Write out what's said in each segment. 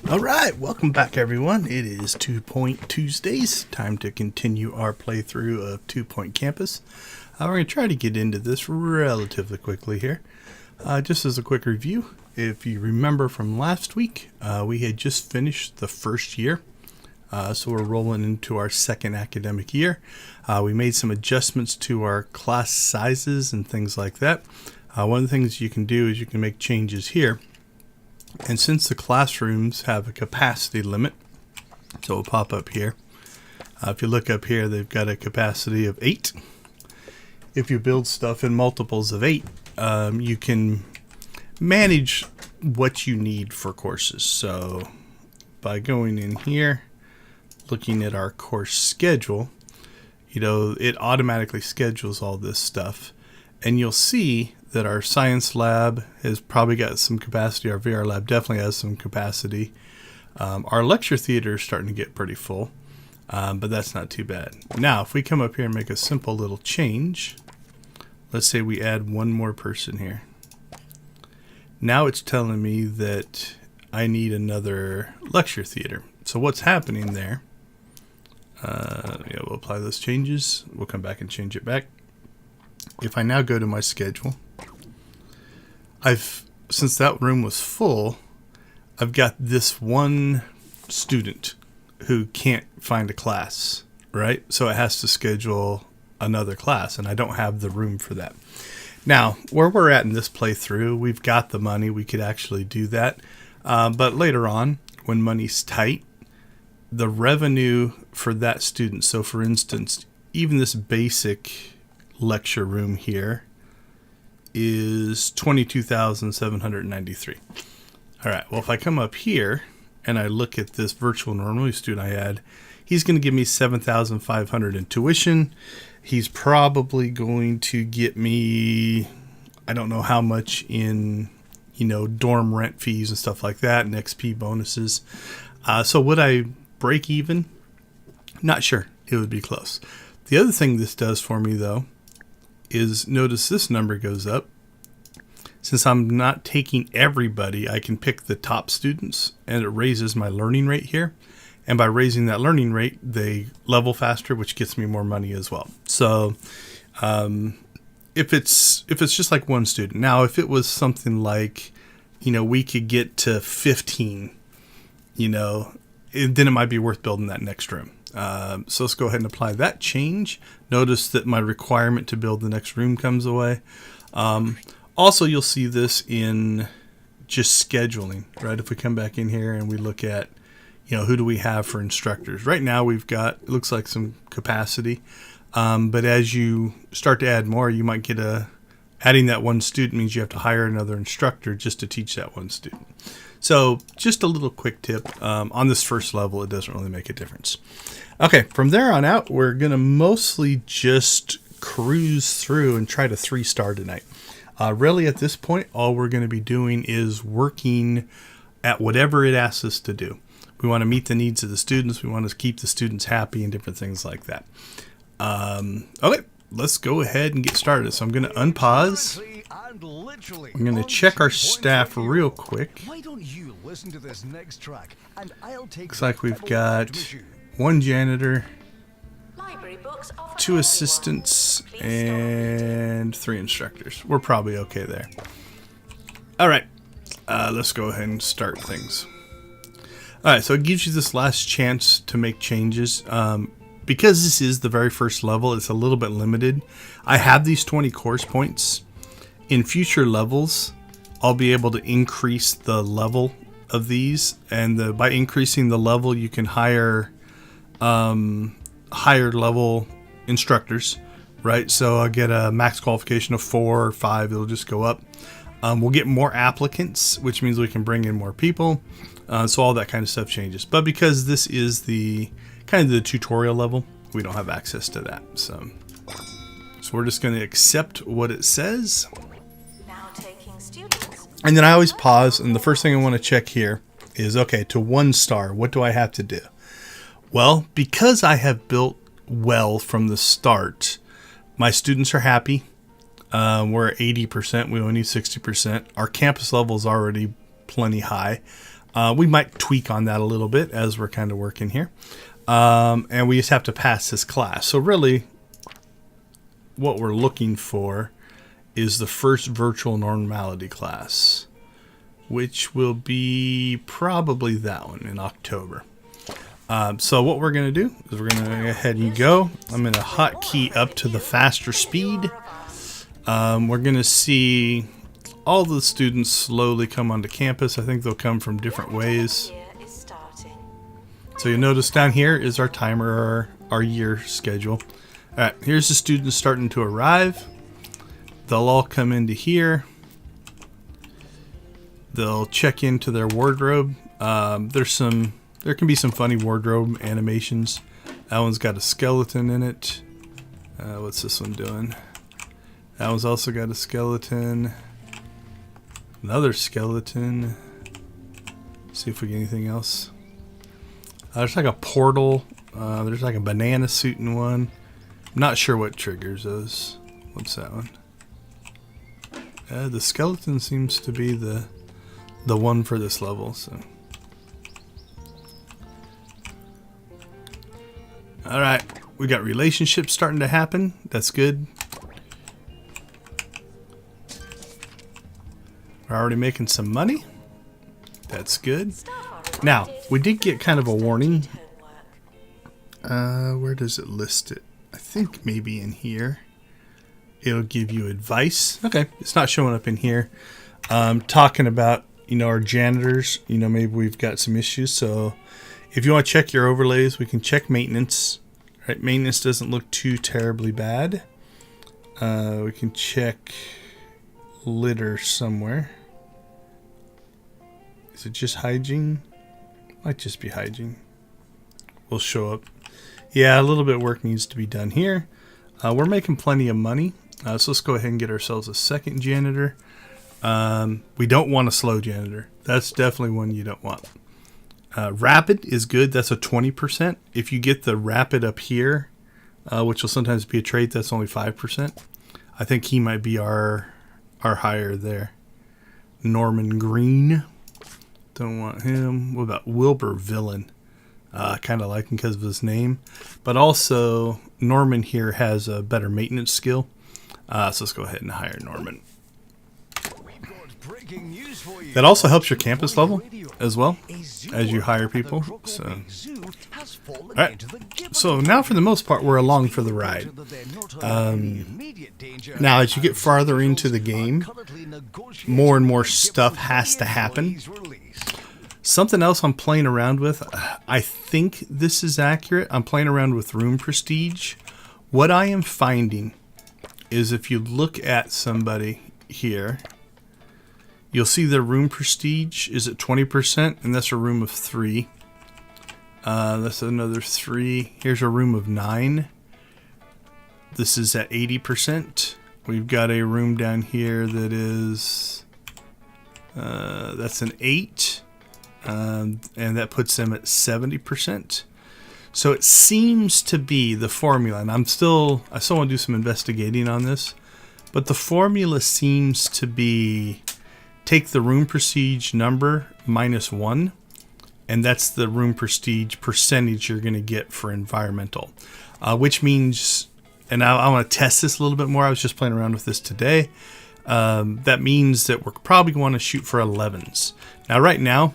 All right, welcome back, everyone. It is 2 Point Tuesdays. Time to continue our playthrough of 2 Point Campus. We're going to try to get into this relatively quickly here. Just as a quick review, if you remember from last week, we had just finished the first year. So we're rolling into our second academic year. We made some adjustments to our class sizes and things like that. One of the things you can do is you can make changes here. And since the classrooms have a capacity limit, so it'll pop up here. If you look up here, they've got a capacity of 8. If you build stuff in multiples of 8, you can manage what you need for courses. So by going in here, looking at our course schedule, it automatically schedules all this stuff. And you'll see that our science lab has probably got some capacity. Our VR lab definitely has some capacity. Our lecture theater is starting to get pretty full, but that's not too bad. Now, if we come up here and make a simple little change, let's say we add one more person here. Now it's telling me that I need another lecture theater. So what's happening there? We'll apply those changes. We'll come back and change it back. If I now go to my schedule, since that room was full, I've got this one student who can't find a class, right? So it has to schedule another class, and I don't have the room for that. Now, where we're at in this playthrough, we've got the money. We could actually do that. But later on, when money's tight, the revenue for that student, so for instance, even this basic lecture room here is $22,793. All right, well, if I come up here and I look at this virtual normality student I had, he's going to give me $7,500 in tuition. He's probably going to get me, I don't know how much in, dorm rent fees and stuff like that, and XP bonuses. So would I break even? Not sure. It would be close. The other thing this does for me, though, is notice this number goes up. Since I'm not taking everybody, I can pick the top students, and it raises my learning rate here. And by raising that learning rate, they level faster, which gets me more money as well. So if it's just like one student. Now, if it was something like, we could get to 15, then it might be worth building that next room. So let's go ahead and apply that change. Notice that my requirement to build the next room comes away. Also, you'll see this in just scheduling, right? If we come back in here and we look at, who do we have for instructors? Right now we've got, it looks like some capacity. But as you start to add more, you might get adding that one student means you have to hire another instructor just to teach that one student. So just a little quick tip, on this first level, it doesn't really make a difference. Okay, from there on out, we're going to mostly just cruise through and try to 3-star tonight. Really, at this point, all we're going to be doing is working at whatever it asks us to do. We want to meet the needs of the students. We want to keep the students happy and different things like that. Okay, let's go ahead and get started. So I'm going to unpause. I'm going to check our staff real quick. Why don't you listen to this next track and I'll take Looks like we've got one janitor, 2 assistants, and 3 instructors. We're probably okay there. All right, let's go ahead and start things. All right, so it gives you this last chance to make changes. Because this is the very first level, it's a little bit limited. I have these 20 course points. In future levels, I'll be able to increase the level of these, and by increasing the level, you can hire higher level instructors, right? So I'll get a max qualification of 4 or 5. It'll just go up. We'll get more applicants, which means we can bring in more people. So all that kind of stuff changes. But because this is the kind of the tutorial level, we don't have access to that. So we're just going to accept what it says. And then I always pause, and the first thing I want to check here is, okay, to 1 star, what do I have to do? Well, because I have built well from the start, my students are happy. We're at 80%. We only need 60%. Our campus level is already plenty high. We might tweak on that a little bit as we're kind of working here. And we just have to pass this class. So really, what we're looking for is the first Virtual Normality class, which will be probably that one in October. So what we're going to do is we're going to go ahead and go. I'm going to hotkey up to the faster speed. We're going to see all the students slowly come onto campus. I think they'll come from different ways. So you'll notice down here is our timer, our year schedule. All right, here's the students starting to arrive. They'll all come into here. They'll check into their wardrobe. There can be some funny wardrobe animations. That one's got a skeleton in it. What's this one doing? That one's also got a skeleton. Another skeleton. See if we get anything else. There's like a portal. There's like a banana suit in one. I'm not sure what triggers those. What's that one? The skeleton seems to be the one for this level. So, all right, we got relationships starting to happen. That's good. We're already making some money. That's good. Now, we did get kind of a warning. Where does it list it? I think maybe in here. It'll give you advice. Okay, it's not showing up in here. Talking about, our janitors. Maybe we've got some issues. So if you want to check your overlays, we can check maintenance. Right, maintenance doesn't look too terribly bad. We can check litter somewhere. Is it just hygiene? Might just be hygiene. Will show up. Yeah, a little bit of work needs to be done here. We're making plenty of money. So let's go ahead and get ourselves a second janitor. We don't want a slow janitor. That's definitely one you don't want. Rapid is good. That's a 20%. If you get the rapid up here, which will sometimes be a trait, that's only 5%. I think he might be our hire there. Norman Green. Don't want him. What about Wilbur Villain? I kind of like him because of his name. But also, Norman here has a better maintenance skill. So let's go ahead and hire Norman. That also helps your campus level as well as you hire people. So, all right. So now for the most part, we're along for the ride. Now, as you get farther into the game, more and more stuff has to happen. Something else I'm playing around with, I think this is accurate. I'm playing around with room prestige. What I am finding is if you look at somebody here, you'll see their room prestige is at 20%, and that's a room of 3. That's another 3. Here's a room of 9. This is at 80%. We've got a room down here that is, that's an 8. And that puts them at 70%. So it seems to be the formula, and I still want to do some investigating on this, but the formula seems to be take the room prestige number minus 1, and that's the room prestige percentage you're going to get for environmental, which means, and I want to test this a little bit more. I was just playing around with this today. That means that we're probably going to shoot for 11s. Now, right now,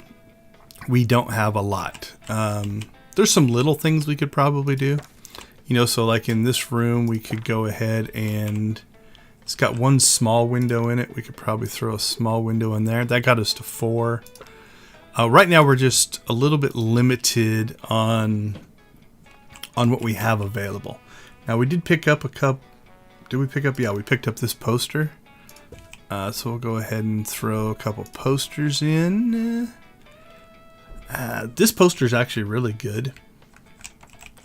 we don't have a lot. There's some little things we could probably do. So like in this room, we could go ahead and it's got one small window in it. We could probably throw a small window in there. That got us to 4. Right now, we're just a little bit limited on what we have available. Now, we did pick up a cup. Did we pick up? Yeah, we picked up this poster. So we'll go ahead and throw a couple posters in. This poster is actually really good.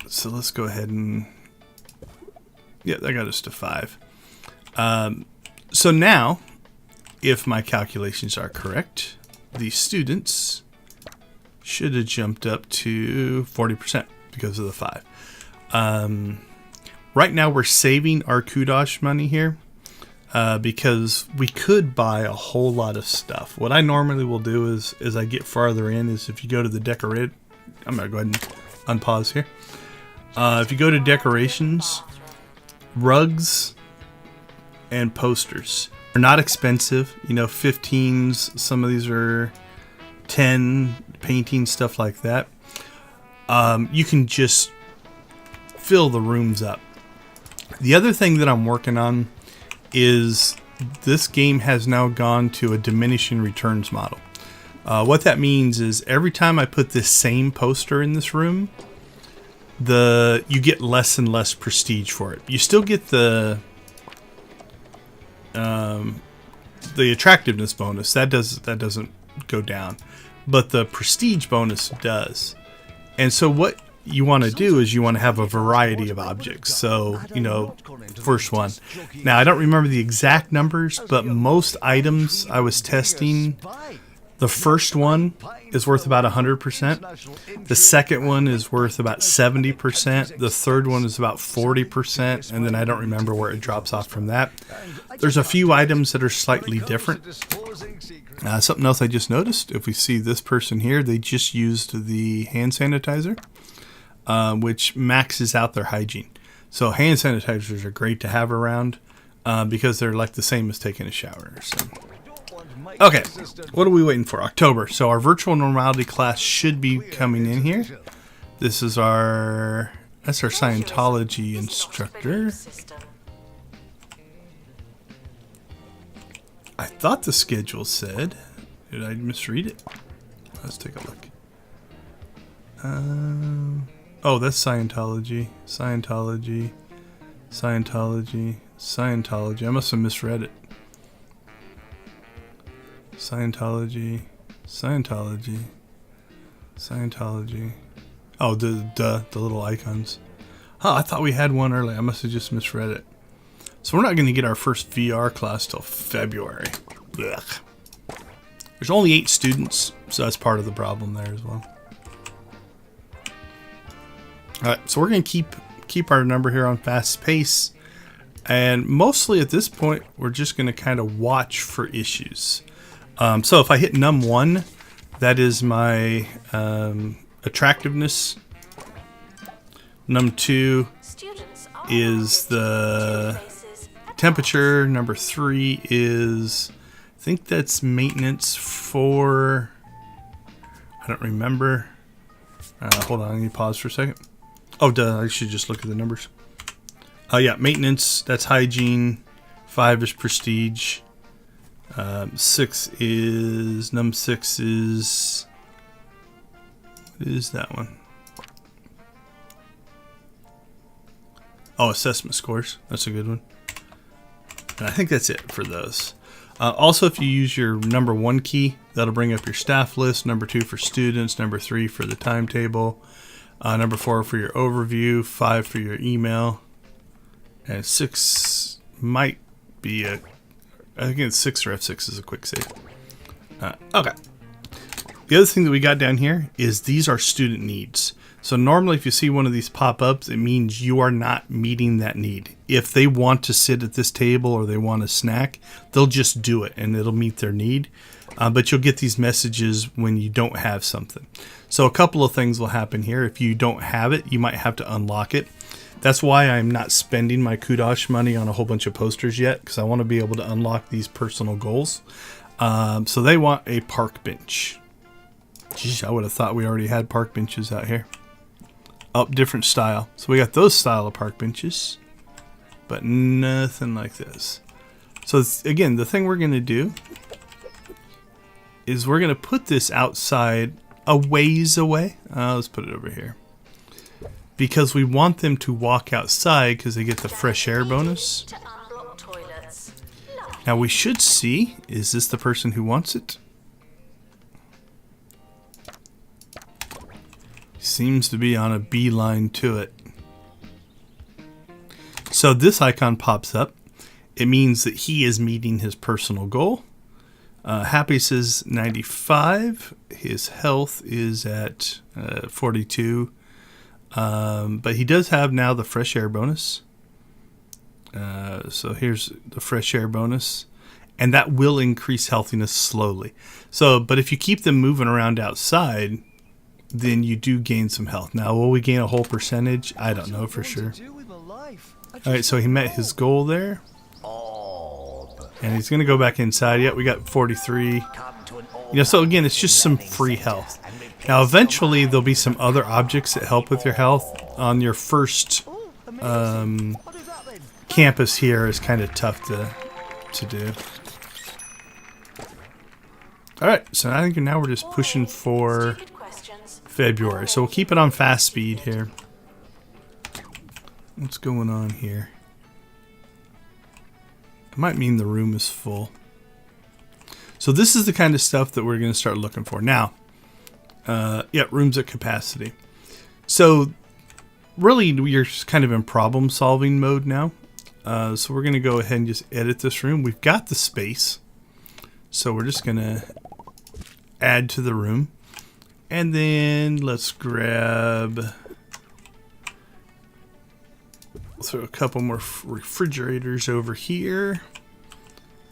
So let's go ahead and... Yeah, that got us to 5. So now, if my calculations are correct, the students should have jumped up to 40% because of the 5. Right now, we're saving our kudos money here. because we could buy a whole lot of stuff. What I normally will do is, as I get farther in, is if you go to the decorate, I'm going to go ahead and unpause here. If you go to decorations, rugs and posters are not expensive. 15s, some of these are 10, painting, stuff like that. You can just fill the rooms up. The other thing that I'm working on is this game has now gone to a diminishing returns model. What that means is every time I put this same poster in this room, you get less and less prestige for it. You still get the attractiveness bonus. That doesn't go down, but the prestige bonus does. And so what you want to do is you want to have a variety of objects. So, first one. Now, I don't remember the exact numbers, but most items I was testing, the first one is worth about 100%. The second one is worth about 70%. The third one is about 40%. And then I don't remember where it drops off from that. There's a few items that are slightly different. Something else I just noticed, if we see this person here, they just used the hand sanitizer, which maxes out their hygiene. So hand sanitizers are great to have around because they're like the same as taking a shower. So. Okay, what are we waiting for? October. So our virtual normality class should be coming in here. This is that's our Scientology instructor. I thought the schedule said. Did I misread it? Let's take a look. Oh, that's Scientology. Scientology. I must have misread it. Scientology. Oh, the little icons. Oh, I thought we had one earlier. I must have just misread it. So we're not going to get our first VR class till February. Ugh. There's only 8 students, so that's part of the problem there as well. Alright, so we're going to keep our number here on fast pace. And mostly at this point, we're just going to kind of watch for issues. So if I hit num 1, that is my attractiveness. Num 2 is the temperature. Number 3 is, I think that's maintenance for, I don't remember. Hold on, let me pause for a second. Oh, duh, I should just look at the numbers. Yeah, maintenance, that's hygiene. 5 is prestige. 6 is, num 6 is, what is that one? Oh, assessment scores. That's a good one. And I think that's it for those. Also, if you use your number 1 key, that'll bring up your staff list. Number 2 for students. Number 3 for the timetable. Number 4 for your overview. 5 for your email. And 6 might be I think it's 6 or F6 is a quick save. Okay. The other thing that we got down here is these are student needs. So normally if you see one of these pop-ups, it means you are not meeting that need. If they want to sit at this table or they want a snack, they'll just do it and it'll meet their need. But you'll get these messages when you don't have something. So a couple of things will happen here. If you don't have it, you might have to unlock it. That's why I'm not spending my kudosh money on a whole bunch of posters yet, because I want to be able to unlock these personal goals. So they want a park bench. Geez, I would have thought we already had park benches out here. Oh, different style. So we got those style of park benches, but nothing like this. So again, the thing we're going to do is we're going to put this outside a ways away. Let's put it over here. Because we want them to walk outside because they get the fresh air bonus. Now we should see, is this the person who wants it? Seems to be on a beeline to it. So this icon pops up. It means that he is meeting his personal goal. Happiness is 95. His health is at 42. But he does have now the fresh air bonus. So here's the fresh air bonus. And that will increase healthiness slowly. So, but if you keep them moving around outside, then you do gain some health. Now, will we gain a whole percentage? I don't know for sure. All right, so he met his goal there. And he's going to go back inside. Yeah, we got 43. You know, so again, it's just some free health. Now, eventually, there'll be some other objects that help with your health. On your first campus here is kind of tough to do. All right, so I think now we're just pushing for February. So we'll keep it on fast speed here. What's going on here? It might mean the room is full. So this is the kind of stuff that we're going to start looking for. Now, yeah, rooms at capacity. So really, you're kind of in problem solving mode now. So we're going to go ahead and just edit this room. We've got the space. So we're just going to add to the room. And then let's grab... We'll throw a couple more refrigerators over here.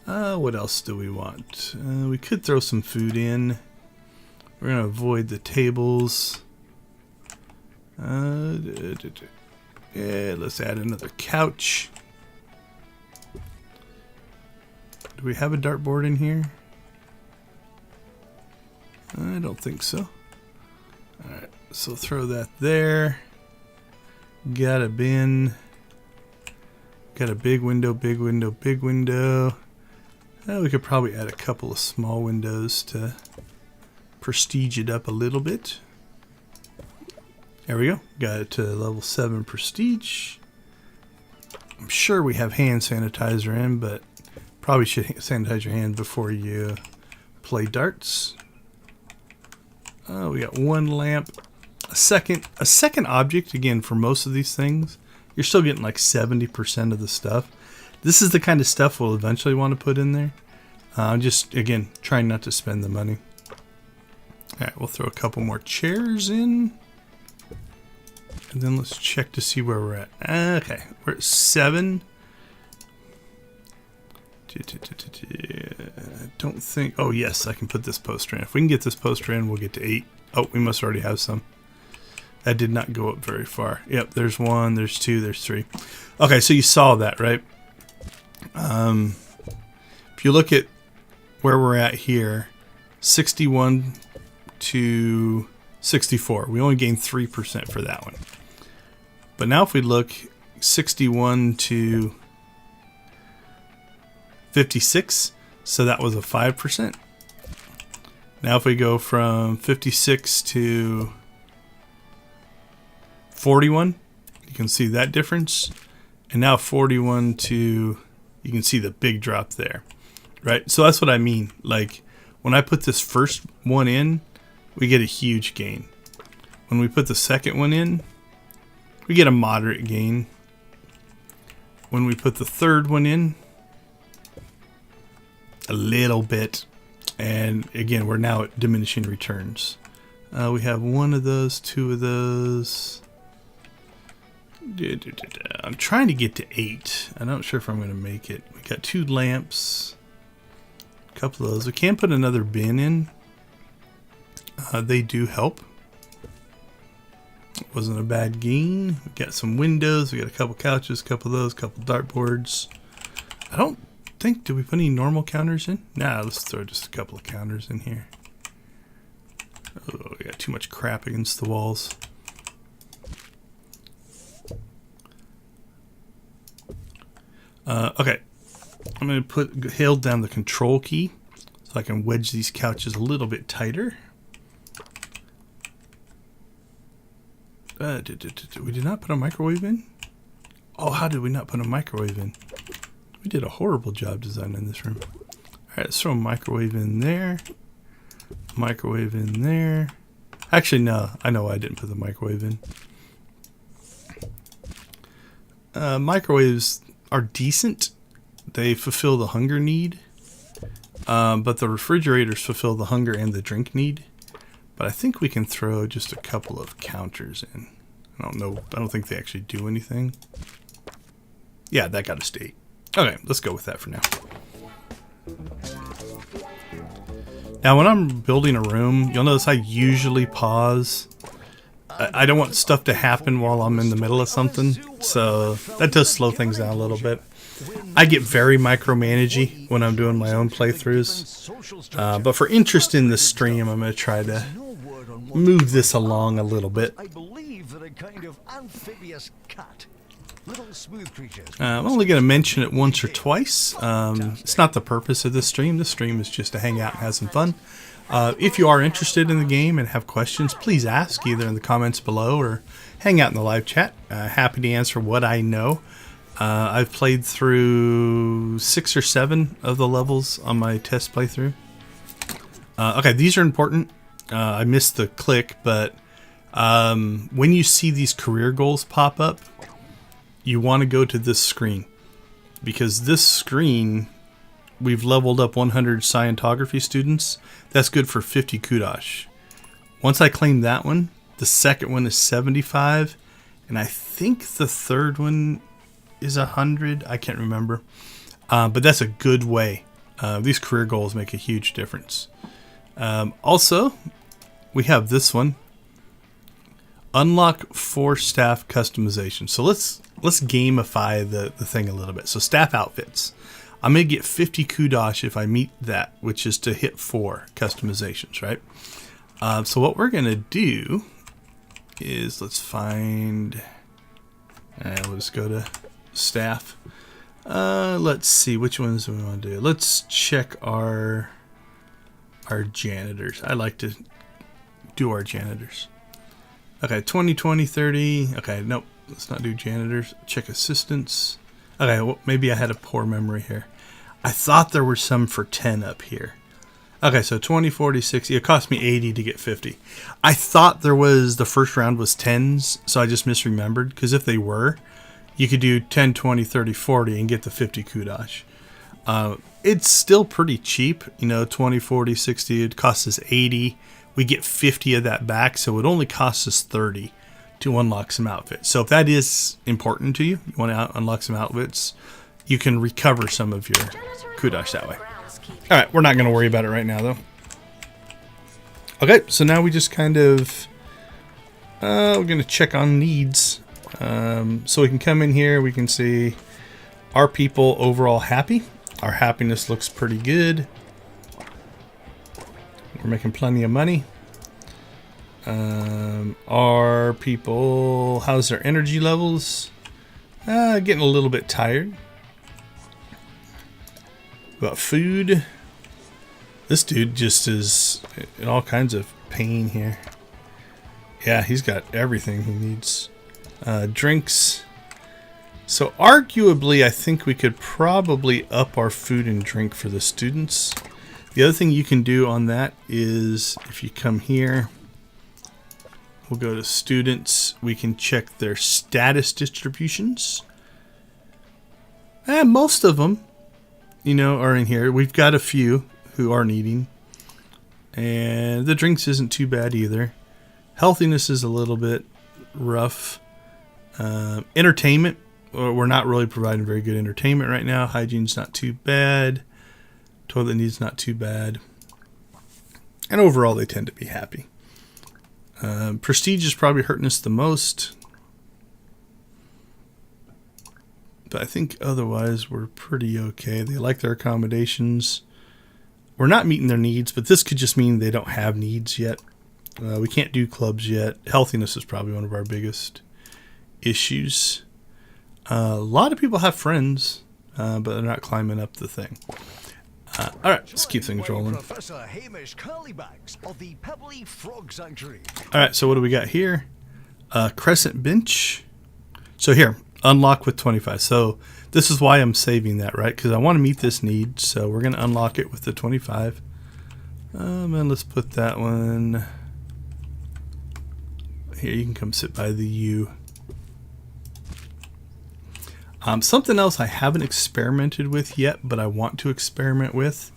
What else do we want? We could throw some food in. We're going to avoid the tables. Yeah, let's add another couch. Do we have a dartboard in here? I don't think so. Alright, so throw that there. Got a bin. Got a big window, big window, big window. We could probably add a couple of small windows to prestige it up a little bit. There we go. Got it to level 7 prestige. I'm sure we have hand sanitizer in, but probably should sanitize your hand before you play darts. We got one lamp. A second object, again, for most of these things, you're still getting like 70% of the stuff. This is the kind of stuff we'll eventually want to put in there. Just, again, trying not to spend the money. Alright, we'll throw a couple more chairs in. And then let's check to see where we're at. Okay, we're at 7. I don't think... Oh, yes, I can put this poster in. If we can get this poster in, we'll get to 8. Oh, we must already have some. That did not go up very far. Yep, there's 1, there's 2, there's 3. Okay, so you saw that, right? If you look at where we're at here, 61 to 64. We only gained 3% for that one. But now if we look 61 to 56, so that was a 5%. Now if we go from 56 to 41, you can see that difference. And now 41 to, you can see the big drop there, right? So that's what I mean. Like when I put this first one in, we get a huge gain. When we put the second one in, we get a moderate gain. When we put the third one in, a little bit. And again, we're now at diminishing returns. We have 1 of those, 2 of those. I'm trying to get to 8. I'm not sure if I'm going to make it. We got 2 lamps. A couple of those. We can put another bin in. They do help. Wasn't a bad gain. We got some windows. We got a couple couches, a couple of those, a couple dartboards. I don't think, did we put any normal counters in? Nah, let's throw just a couple of counters in here. Oh, we got too much crap against the walls. Okay. I'm going to hold down the control key so I can wedge these couches a little bit tighter. We did not put a microwave in? Oh, how did we not put a microwave in? We did a horrible job designing this room. Alright, let's throw a microwave in there. Microwave in there. Actually, no. I know why I didn't put the microwave in. Microwaves are decent. They fulfill the hunger need. But the refrigerators fulfill the hunger and the drink need. But I think we can throw just a couple of counters in. I don't know. I don't think they actually do anything. Yeah, that got us to 8. Okay, let's go with that for now. Now, when I'm building a room, you'll notice I usually pause. I don't want stuff to happen while I'm in the middle of something, so that does slow things down a little bit. I get very micromanagey when I'm doing my own playthroughs, but for interest in the stream, I'm going to try to move this along a little bit. I believe that a kind of amphibious cat. Little smooth creatures. I'm only going to mention it once or twice. It's not the purpose of this stream. This stream is just to hang out and have some fun. If you are interested in the game and have questions, please ask either in the comments below or hang out in the live chat. Happy to answer what I know. I've played through 6 or 7 of the levels on my test playthrough. Okay, these are important. I missed the click, but when you see these career goals pop up, you want to go to this screen, because this screen, we've leveled up 100 scientography students. That's good for 50 kudos. Once I claim that one, the second one is 75, and I think the third one is 100. I can't remember, but that's a good way. These career goals make a huge difference. Also, we have this one. Unlock 4 staff customization. So let's gamify the thing a little bit. So staff outfits. I'm going to get 50 kudos if I meet that, which is to hit 4 customizations, right? So what we're going to do is let's find... we'll just go to staff. Let's see, which ones do we want to do? Let's check our janitors. I like to do our janitors. Okay, 20, 20, 30. Okay, nope. Let's not do janitors. Check assistants. Okay, well, maybe I had a poor memory here. I thought there were some for 10 up here. Okay, so 20, 40, 60. It cost me 80 to get 50. I thought there was, the first round was 10s, so I just misremembered. Because if they were, you could do 10, 20, 30, 40 and get the 50 kudos. It's still pretty cheap. You know, 20, 40, 60. It costs us 80. We get 50 of that back, so it only costs us 30 to unlock some outfits. So if that is important to you, you want to unlock some outfits, you can recover some of your kudos that way. All right, we're not going to worry about it right now, though. Okay, so now we just kind of, we're going to check on needs. So we can come in here, we can see, are people overall happy? Our happiness looks pretty good. We're making plenty of money. Are people, how's their energy levels? Getting a little bit tired. About food. This dude just is in all kinds of pain here. Yeah, he's got everything he needs. Drinks. So arguably, I think we could probably up our food and drink for the students. The other thing you can do on that is if you come here, we'll go to students. We can check their status distributions. And most of them, you know, are in here. We've got a few who are needing. And the drinks isn't too bad either. Healthiness is a little bit rough. Entertainment, we're not really providing very good entertainment right now. Hygiene's not too bad. Toilet needs not too bad. And overall, they tend to be happy. Prestige is probably hurting us the most. But I think otherwise we're pretty okay. They like their accommodations. We're not meeting their needs, but this could just mean they don't have needs yet. We can't do clubs yet. Healthiness is probably one of our biggest issues. A lot of people have friends, but they're not climbing up the thing. All right, let's keep things rolling. Professor Hamish Curlybags of the Pebbly Frog Sanctuary. All right, so what do we got here? Crescent bench. So here, unlock with 25. So this is why I'm saving that, right? Because I want to meet this need. So we're going to unlock it with the 25. And let's put that one here. You can come sit by the U. Something else I haven't experimented with yet, but I want to experiment with,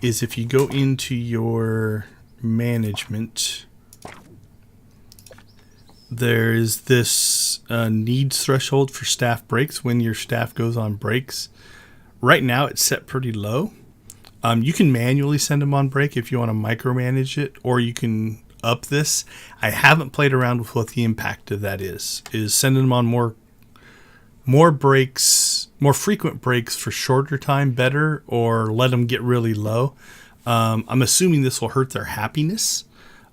is if you go into your management, there is this needs threshold for staff breaks when your staff goes on breaks. Right now it's set pretty low. You can manually send them on break if you want to micromanage it, or you can up this. I haven't played around with what the impact of that is. Is sending them on more breaks, more frequent breaks for shorter time better, or let them get really low? I'm assuming this will hurt their happiness.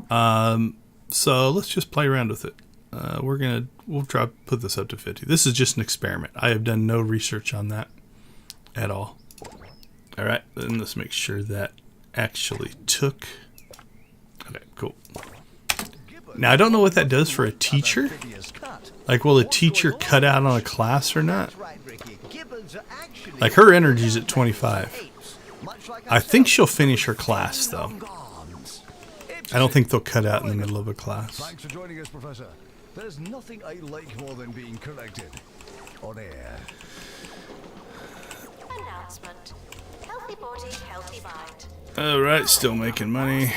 So let's just play around with it. We'll try to put this up to 50. This is just an experiment. I have done no research on that at all. All right, then let's make sure that actually took. Okay, cool. Now I don't know what that does for a teacher. Like, will a teacher cut out on a class or not? Like, her energy's at 25. I think she'll finish her class though. I don't think they'll cut out in the middle of a class. Thanks for joining us, Professor. There's nothing I like more than being corrected on air. Announcement. Healthy body, healthy mind. Alright, still making money.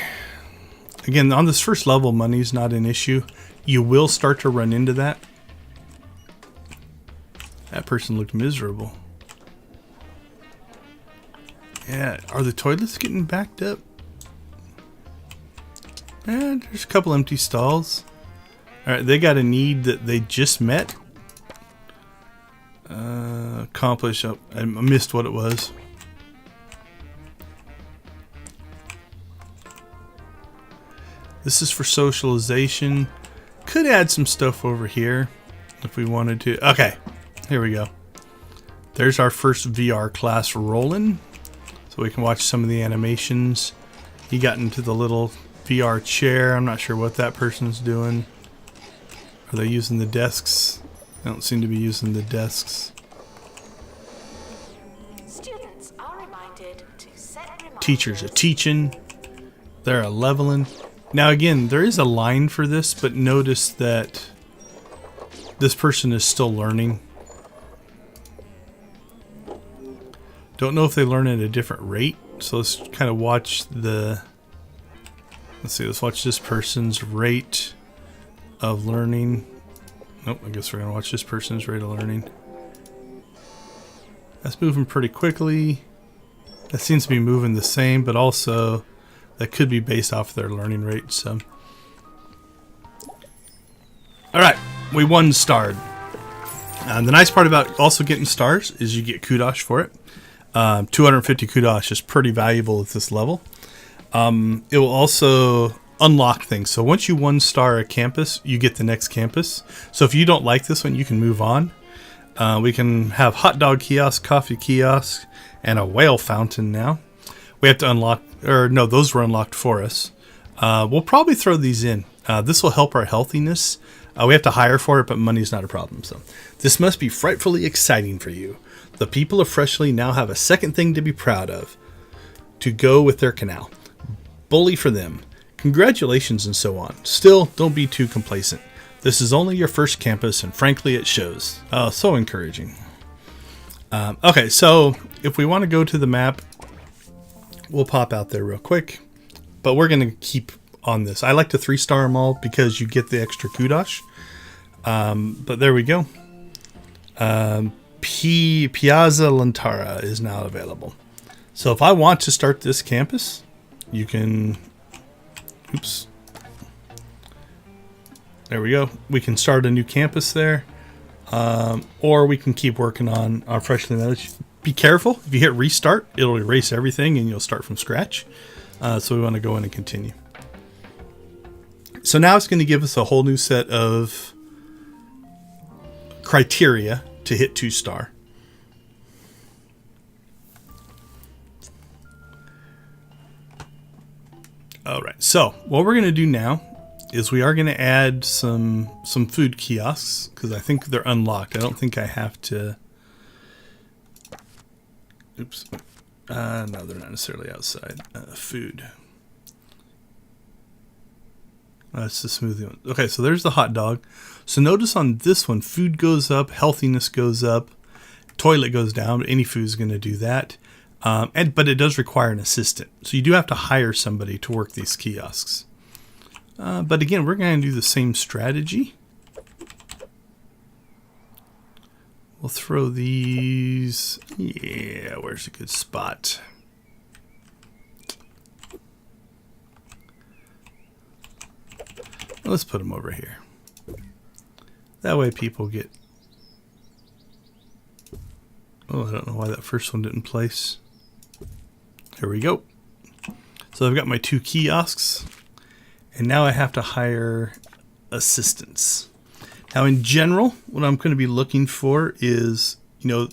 Again, on this first level, money's not an issue. You will start to run into that. That person looked miserable. Yeah, are the toilets getting backed up? Yeah, there's a couple empty stalls. Alright, they got a need that they just met. Accomplish. Oh, I missed what it was. This is for socialization. Could add some stuff over here if we wanted to. Okay, here we go. There's our first VR class rolling. So we can watch some of the animations. He got into the little VR chair. I'm not sure what that person's doing. Are they using the desks? They don't seem to be using the desks. Students are reminded to set reminders. Teachers are teaching. They're a leveling. Now again, there is a line for this, but notice that this person is still learning. Don't know if they learn at a different rate. So let's kind of watch the... Let's see, let's watch this person's rate of learning. Nope, I guess we're going to watch this person's rate of learning. That's moving pretty quickly. That seems to be moving the same, but also that could be based off their learning rate. So, alright, we 1-starred. The nice part about also getting stars is you get kudos for it. 250 kudos is pretty valuable at this level. It will also unlock things. So once you 1-star a campus, you get the next campus. So if you don't like this one, you can move on. We can have hot dog kiosk, coffee kiosk, and a whale fountain now. We have to unlock, or no, those were unlocked for us. We'll probably throw these in. This will help our healthiness. We have to hire for it, but money's not a problem. So this must be frightfully exciting for you. The people of Freshleigh now have a second thing to be proud of. To go with their canal. Bully for them. Congratulations and so on. Still, don't be too complacent. This is only your first campus, and frankly, it shows. So encouraging. Okay, so if we want to go to the map, we'll pop out there real quick. But we're going to keep on this. I like to 3-star them all because you get the extra kudos. But there we go. Piazza Lantara is now available. So if I want to start this campus, you can... Oops. There we go. We can start a new campus there. Or we can keep working on our Freshleigh Meadows. Be careful. If you hit restart, it'll erase everything and you'll start from scratch. So we want to go in and continue. So now it's going to give us a whole new set of criteria to hit 2-star. All right. So what we're going to do now is we are going to add some food kiosks because I think they're unlocked. I don't think I have to. Oops. No, they're not necessarily outside. Food. That's the smoothie one. Okay, so there's the hot dog. So notice on this one, food goes up, healthiness goes up, toilet goes down, but any food is going to do that. But it does require an assistant. So you do have to hire somebody to work these kiosks. But again, we're going to do the same strategy. We'll throw these. Yeah, where's a good spot? Let's put them over here. That way people get... Oh, I don't know why that first one didn't place. There we go. So I've got my 2 kiosks. And now I have to hire assistants. Now in general, what I'm going to be looking for is, you know,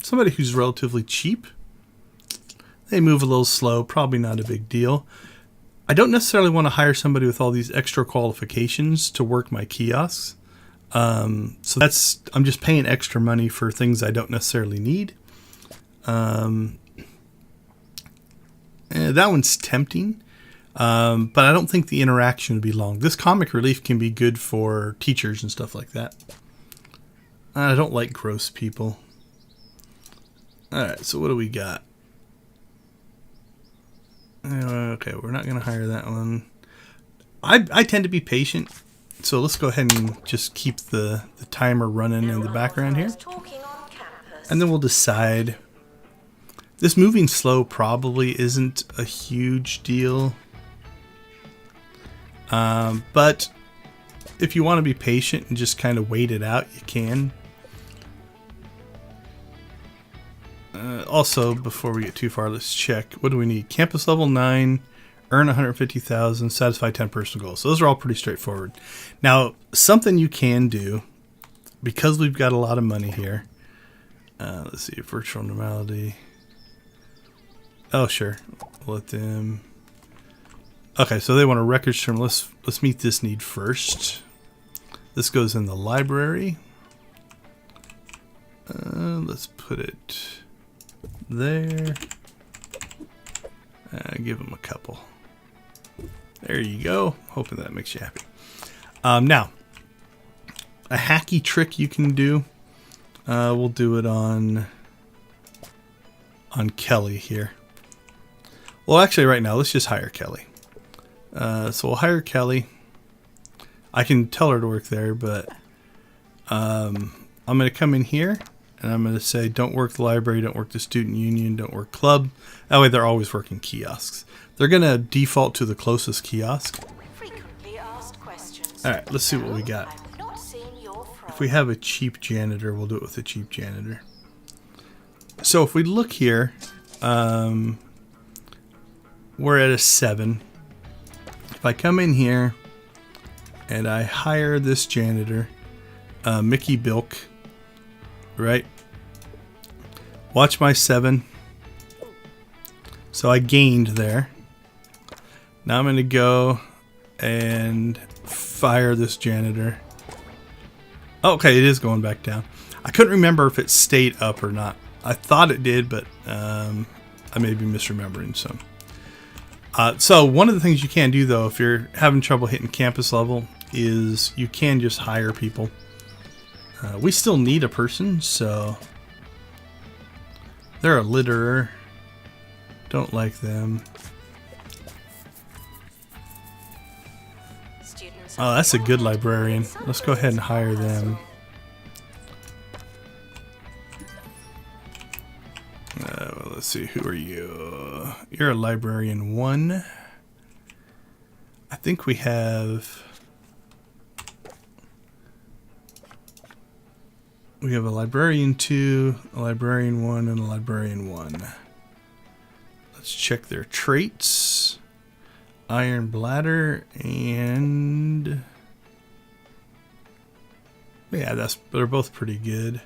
somebody who's relatively cheap. They move a little slow, probably not a big deal. I don't necessarily want to hire somebody with all these extra qualifications to work my kiosks. So that's, I'm just paying extra money for things I don't necessarily need. That one's tempting, but I don't think the interaction would be long. This comic relief can be good for teachers and stuff like that. I don't like gross people. Alright, so what do we got? Okay, we're not going to hire that one. I tend to be patient, so let's go ahead and just keep the timer running in the background here. And then we'll decide. This moving slow probably isn't a huge deal. But if you want to be patient and just kind of wait it out, you can. Also, before we get too far, let's check. What do we need? Campus level 9, earn 150,000, satisfy 10 personal goals. So those are all pretty straightforward. Now, something you can do, because we've got a lot of money here. Let's see, virtual normality. Oh, sure. We'll let them. Okay, so they want a records term. Let's meet this need first. This goes in the library. Let's put it there. Give them a couple. There you go. Hoping that makes you happy. Now, a hacky trick you can do. We'll do it on Kelly here. Well, actually, right now, let's just hire Kelly. So we'll hire Kelly. I can tell her to work there, but I'm going to come in here. And I'm going to say, don't work the library, don't work the student union, don't work club. That way they're always working kiosks. They're going to default to the closest kiosk. Frequently asked questions. All right, let's see what we got. If we have a cheap janitor, we'll do it with a cheap janitor. So if we look here, we're at a 7. If I come in here and I hire this janitor, Mickey Bilk, right? Watch my 7. So I gained there. Now I'm going to go and fire this janitor. Okay, it is going back down. I couldn't remember if it stayed up or not. I thought it did, but I may be misremembering some. So one of the things you can do, though, if you're having trouble hitting campus level, is you can just hire people. We still need a person, so they're a litterer. Don't like them. Oh, that's a good librarian. Let's go ahead and hire them. Let's see, who are you? You're a librarian 1. I think we have... We have a librarian 2, a librarian 1, and a librarian 1. Let's check their traits. Iron bladder and... Yeah, they're both pretty good.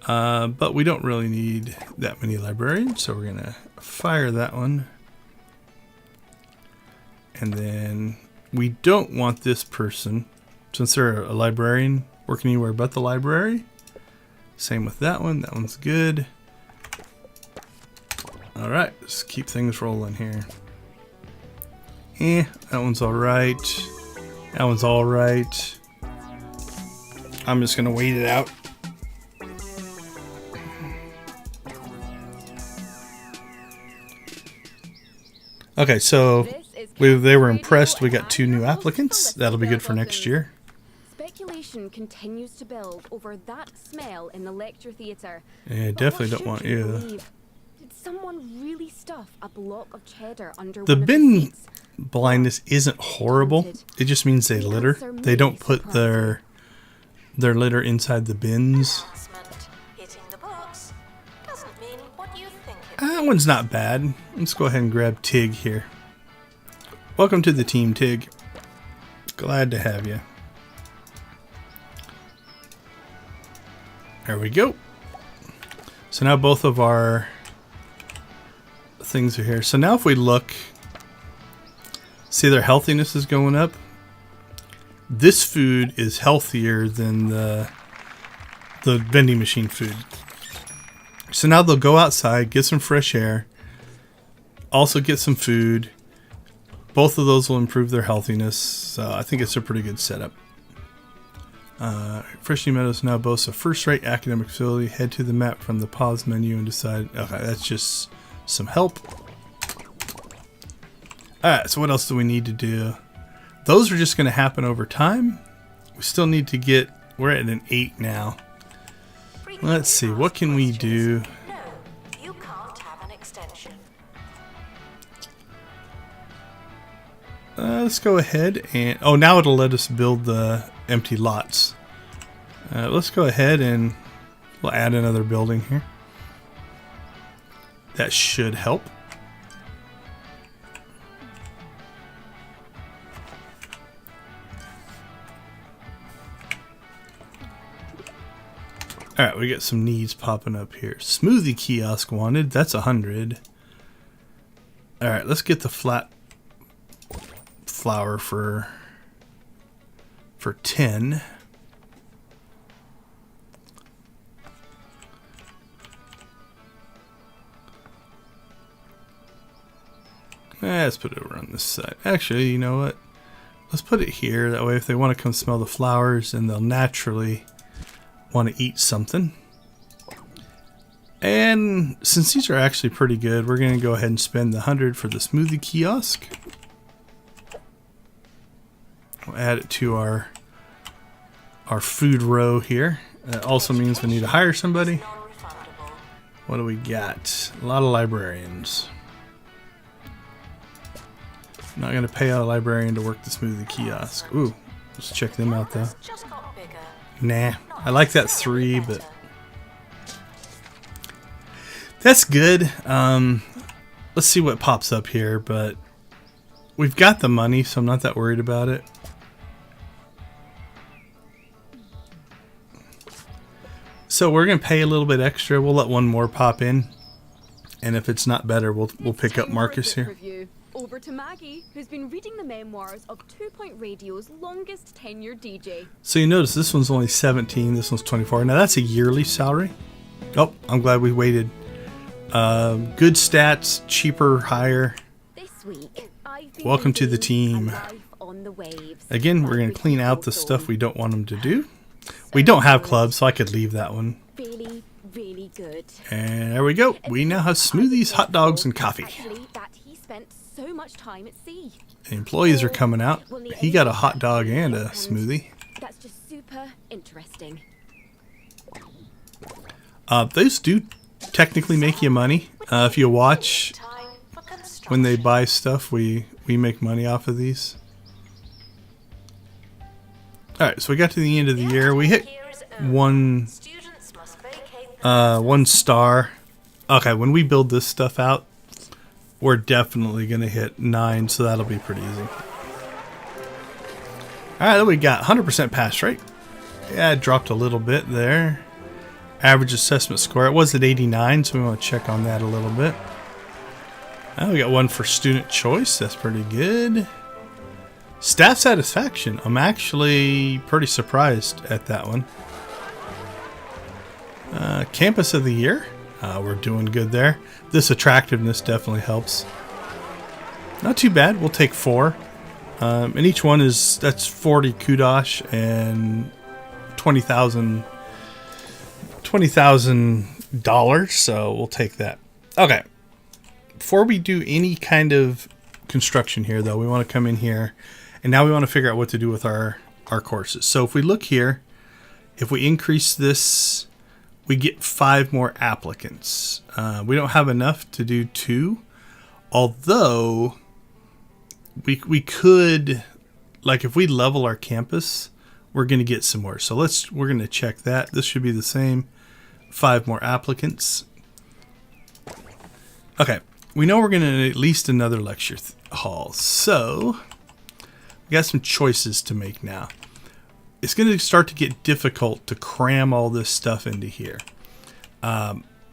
But we don't really need that many librarians, so we're going to fire that one. And then we don't want this person, since they're a librarian, working anywhere but the library. Same with that one. That one's good. Alright, let's keep things rolling here. That one's alright. That one's alright. I'm just going to wait it out. Okay, so they were impressed. We got 2 new applicants. That'll be good for next year. tension continues to build over that smell in the lecture theatre. Yeah, But definitely what don't want should you. believe? Did someone really stuff a block of cheddar under The one of bin seats? blindness isn't horrible. It just means they litter. They don't put their litter inside the bins. Announcement. Hitting the books doesn't mean what you think it That one's not bad. Let's go ahead and grab Tig here. Welcome to the team, Tig. Glad to have you. There we go. So now both of our things are here. So now if we look, see their healthiness is going up. This food is healthier than the vending machine food. So now they'll go outside, get some fresh air, also get some food. Both of those will improve their healthiness. So I think it's a pretty good setup. Freshleigh Meadows now boasts a first-rate academic facility. Head to the map from the pause menu and decide. Okay, that's just some help. Alright, so what else do we need to do? Those are just going to happen over time. We still need to get... We're at an 8 now. Let's see, what can we do? No, you can't have an extension. Let's go ahead and... Oh, now it'll let us build the empty lots. Let's go ahead and we'll add another building here. That should help. Alright, we got some needs popping up here. Smoothie kiosk wanted. That's 100. Alright, let's get the flat flour for 10. Let's put it over on this side. Actually, you know what? Let's put it here. That way if they want to come smell the flowers, then they'll naturally want to eat something. And since these are actually pretty good, we're going to go ahead and spend the 100 for the smoothie kiosk. We'll add it to our food row here. That also means we need to hire somebody. Non-refundable. What do we got? A lot of librarians. Not going to pay a librarian to work the smoothie kiosk. Ooh, let's check them out though. Just got bigger. Nah, I like that 3, but that's good. Let's see what pops up here, but we've got the money, so I'm not that worried about it. So we're gonna pay a little bit extra. We'll let one more pop in, and if it's not better, we'll pick up Marcus here. Review. Over to Maggie, who's been reading the memoirs of 2 Point Radio's longest tenured DJ. So you notice this one's only 17, this one's 24. Now that's a yearly salary. Oh, I'm glad we waited. Good stats, cheaper, higher. This week, I've been Welcome to the living team. a life on the waves. Again, we're going to clean out the stuff we don't want them to do. We don't have clubs, so I could leave that one. Really, really good. And there we go. We now have smoothies, hot dogs, and coffee. Actually, that he spent so much time at sea. The employees are coming out. He got a hot dog and a smoothie. That's just super interesting. Those do technically make you money. If you watch Time for construction. when they buy stuff, we make money off of these. Alright, so we got to the end of the year. We hit Here is over. one Students must vacate the 1 star. Okay, when we build this stuff out, we're definitely going to hit 9, so that'll be pretty easy. Alright, then we got 100% pass rate. Yeah, it dropped a little bit there. Average assessment score, it was at 89, so we want to check on that a little bit. We got one for student choice, that's pretty good. Staff satisfaction, I'm actually pretty surprised at that one. Campus of the year, we're doing good there. This attractiveness definitely helps. Not too bad, we'll take 4. And each one that's 40 kudosh and $20,000, so we'll take that. Okay, before we do any kind of construction here though, we want to come in here and now we want to figure out what to do with our courses. So if we look here, If we increase this, we get 5 more applicants. We don't have enough to do 2, although we could, like if we level our campus, we're going to get some more. So we're going to check that. This should be the same. 5 more applicants. Okay, we know we're going to need at least another lecture hall. So we got some choices to make now. It's going to start to get difficult to cram all this stuff into here.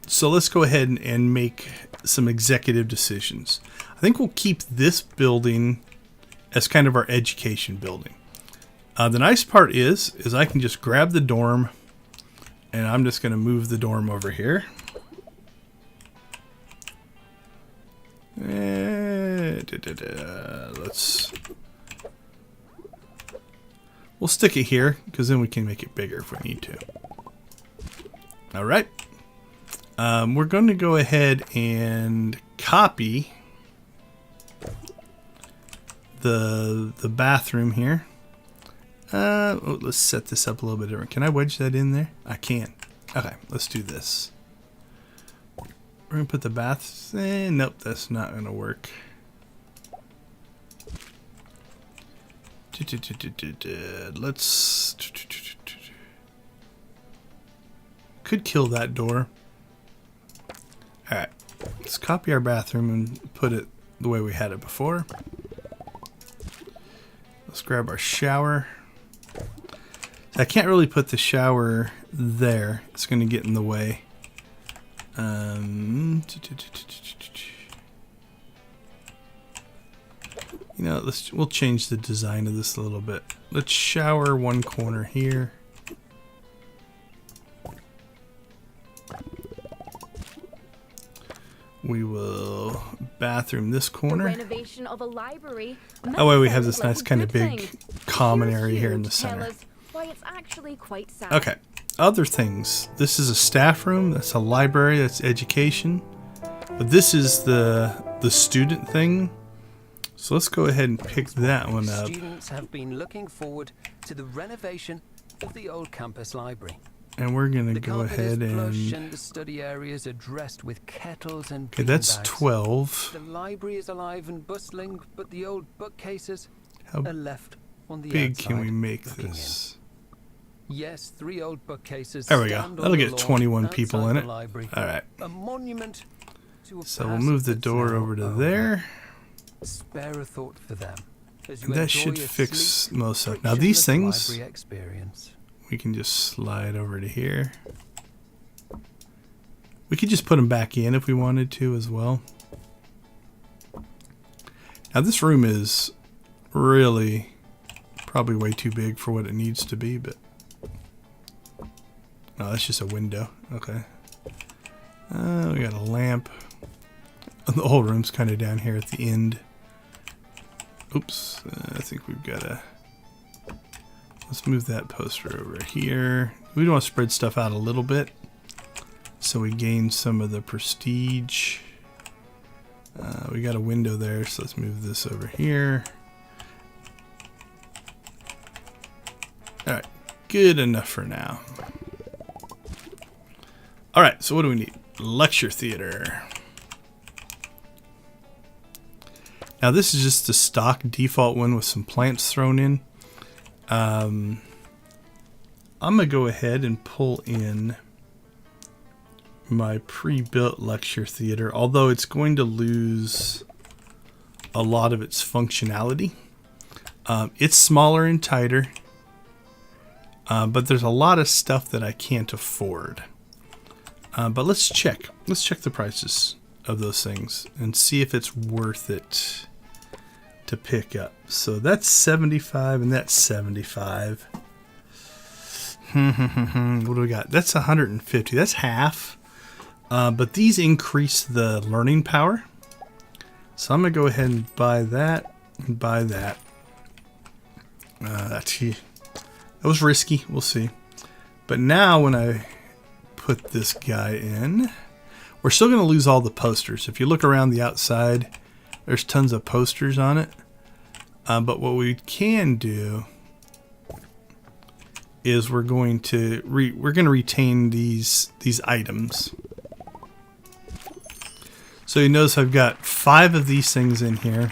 So let's go ahead and make some executive decisions. I think we'll keep this building as kind of our education building. The nice part is I can just grab the dorm, and I'm just going to move the dorm over here. We'll stick it here because then we can make it bigger if we need to. All right. We're going to go ahead and copy the bathroom here. Let's set this up a little bit different. Can I wedge that in there? I can. Okay, let's do this. We're going to put the baths in. Nope, that's not going to work. Let's... Could kill that door. Alright, let's copy our bathroom and put it the way we had it before. Let's grab our shower. I can't really put the shower there. It's going to get in the way. You know, we'll change the design of this a little bit. Let's shower one corner here. We will bathroom this corner. Renovation of a library. That way we have this nice kind of big common area here in the center. Why it's actually quite sad. Okay, other things. This is a staff room. That's a library. That's education. But this is the student thing. So let's go ahead and pick that one up. Students have been looking forward to the renovation of the old campus library. And we're going to go carpet ahead is plush and... the study areas are dressed with kettles and Okay, that's beanbags. 12. The library is alive and bustling, but the old bookcases How are left on the big outside can we make looking this? in. Yes, 3 old bookcases. There we go. stand on That'll the get lawn 21 people outside in the it. library. All right. A monument to a So we'll past move the that's door now over to over. there. Spare a thought for them. As you That should enjoy a fix sleek, most of it. Now these frictionless things, library experience. we can just slide over to here. We could just put them back in if we wanted to as well. Now this room is really probably way too big for what it needs to be, but... No, that's just a window. Okay. We got a lamp. The whole room's kind of down here at the end. Oops. I think we've got to... Let's move that poster over here. We want to spread stuff out a little bit, so we gain some of the prestige. We got a window there, so let's move this over here. Alright, good enough for now. Alright, so what do we need? Lecture theater. Now this is just the stock default one with some plants thrown in. I'm going to go ahead and pull in my pre-built lecture theater, although it's going to lose a lot of its functionality. It's smaller and tighter, but there's a lot of stuff that I can't afford. But let's check the prices of those things and see if it's worth it to pick up. So that's 75 and that's 75. What do we got? That's 150. That's half. But these increase the learning power. So I'm going to go ahead and buy that and buy that. That was risky. We'll see. But now when I put this guy in, we're still going to lose all the posters. If you look around the outside, there's tons of posters on it. But what we can do is we're going to retain these items. So you notice I've got 5 of these things in here.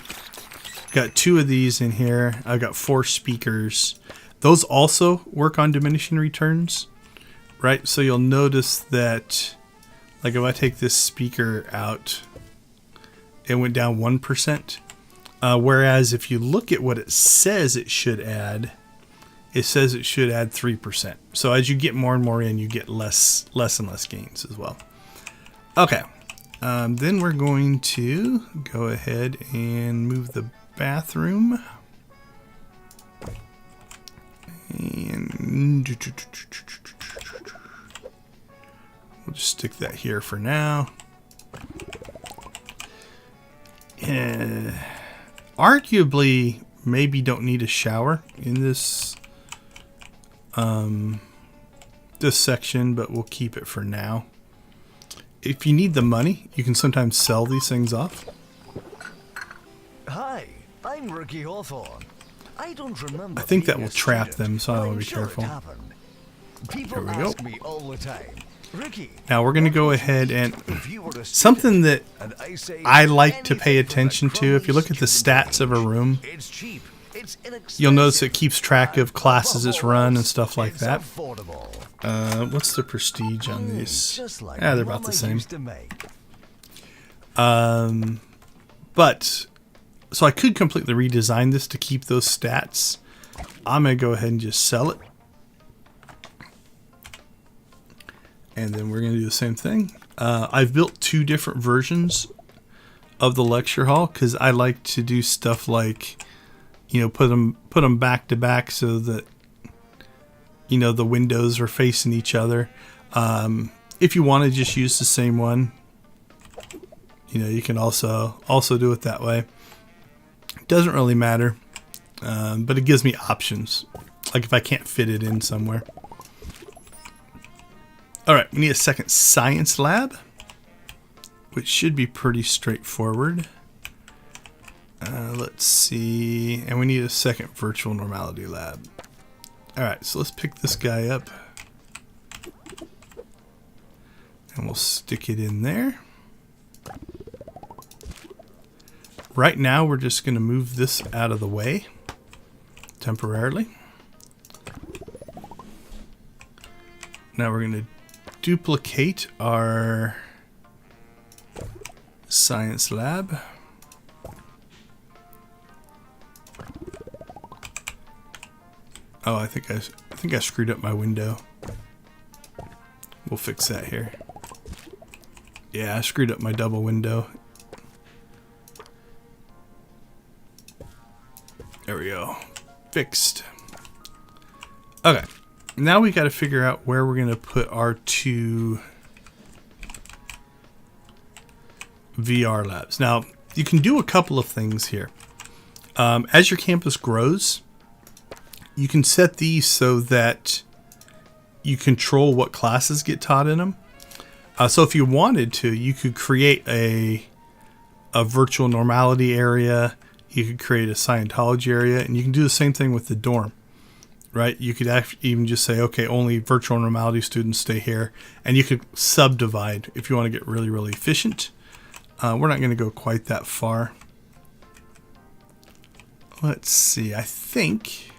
Got 2 of these in here. I've got 4 speakers. Those also work on diminishing returns, right? So you'll notice that, like if I take this speaker out, it went down 1%. Whereas if you look at what it says it should add, it says it should add 3%. So as you get more and more in, you get less and less gains as well. Okay. Then we're going to go ahead and move the bathroom. And we'll just stick that here for now. Arguably, maybe don't need a shower in this this section, but we'll keep it for now. If you need the money, you can sometimes sell these things off. Hi, I'm Ricky Hawthorne. I don't remember. I think that being will a trap student, them, so I but want I'm to be sure it careful. happened. People Here we go. ask me all the time, Ricky. Now we're going to go ahead and if you were a something that student, and I say I like to pay anything from attention a to, if you look at the crummy stats of a room, it's cheap, it's inexpensive, you'll notice it keeps track of classes it's run and stuff like it's that. affordable. What's the prestige on these? Just like Yeah, they're about Mama the same. used to make. But so I could completely redesign this to keep those stats. I'm going to go ahead and just sell it. And then we're going to do the same thing. I've built 2 different versions of the lecture hall because I like to do stuff like, you know, put them back to back so that, you know, the windows are facing each other. If you want to just use the same one, you know, you can also do it that way. It doesn't really matter, but it gives me options. Like if I can't fit it in somewhere. All right, we need a second science lab, which should be pretty straightforward. Let's see, and we need a second virtual normality lab. All right, so let's pick this guy up, and we'll stick it in there. Right now, we're just going to move this out of the way temporarily. Now we're going to duplicate our science lab. Oh, I think I screwed up my window. We'll fix that here. Yeah, I screwed up my double window. There we go. Fixed. Okay. Now we got to figure out where we're going to put our 2 VR labs. Now, you can do a couple of things here. As your campus grows, you can set these so that you control what classes get taught in them. So if you wanted to, you could create a virtual normality area. You could create a Scientology area, and you can do the same thing with the dorm, right? You could even just say, okay, only virtual normality students stay here, and you could subdivide if you want to get really, really efficient. We're not going to go quite that far. Let's see. I think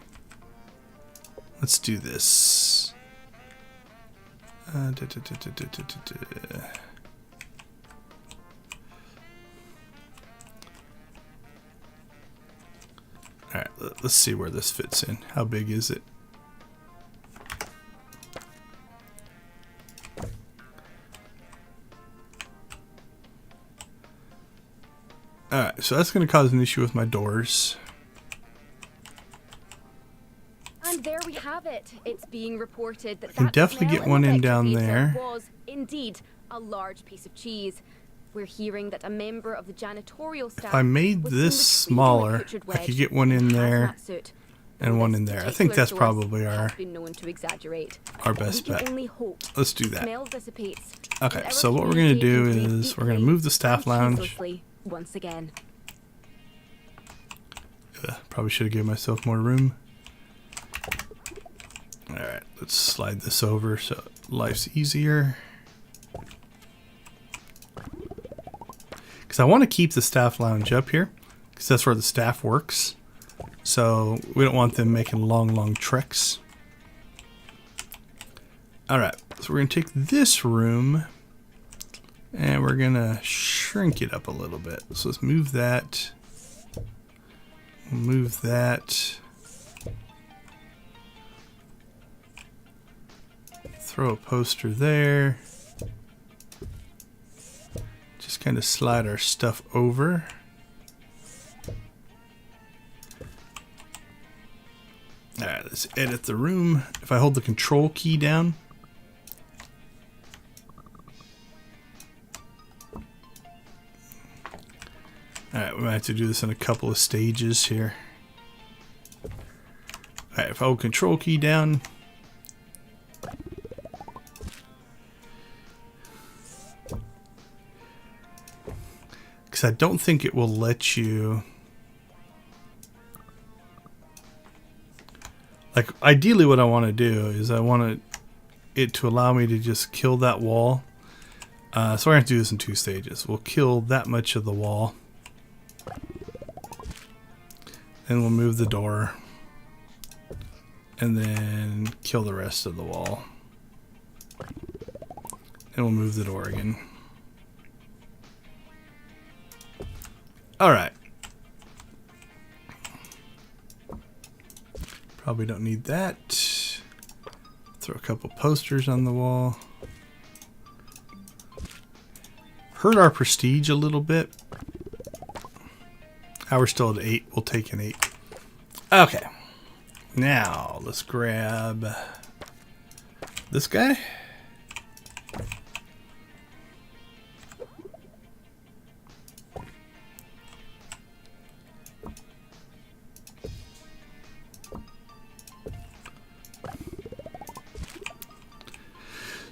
let's do this. All right, let's see where this fits in. How big is it? All right, so that's going to cause an issue with my doors. And there we have it. It's being reported that can that definitely smell get one in the down excavator there. was indeed a large piece of cheese. We're hearing that a member of the janitorial staff. If I made was this seen retrieving smaller, a butchered I could wedge get one in a there hazmat suit. and Though one this in there. I think particular that's source probably has our been known to exaggerate. best We bet. can only hope Let's do the that. smell dissipates. Okay, and our so what we're going to do community can breathe is we're going to deeply move the staff and lounge. ceaselessly once again. Probably should have given myself more room. All right. Let's slide this over so life's easier. Because I want to keep the staff lounge up here, because that's where the staff works. So we don't want them making long treks. Alright, so we're going to take this room and we're going to shrink it up a little bit. So let's move that. Move that. Throw a poster there. Just kind of slide our stuff over. Alright, let's edit the room. If I hold the control key down, alright, we might have to do this in a couple of stages here. Alright, if I hold control key down, because I don't think it will let you. Like, ideally what I want to do is I want it to allow me to just kill that wall. So we're going to do this in 2 stages. We'll kill that much of the wall. Then we'll move the door. And then kill the rest of the wall. And we'll move the door again. Alright. Probably don't need that. Throw a couple posters on the wall. Hurt our prestige a little bit. We're still at 8. We'll take an 8. Okay. Now, let's grab this guy.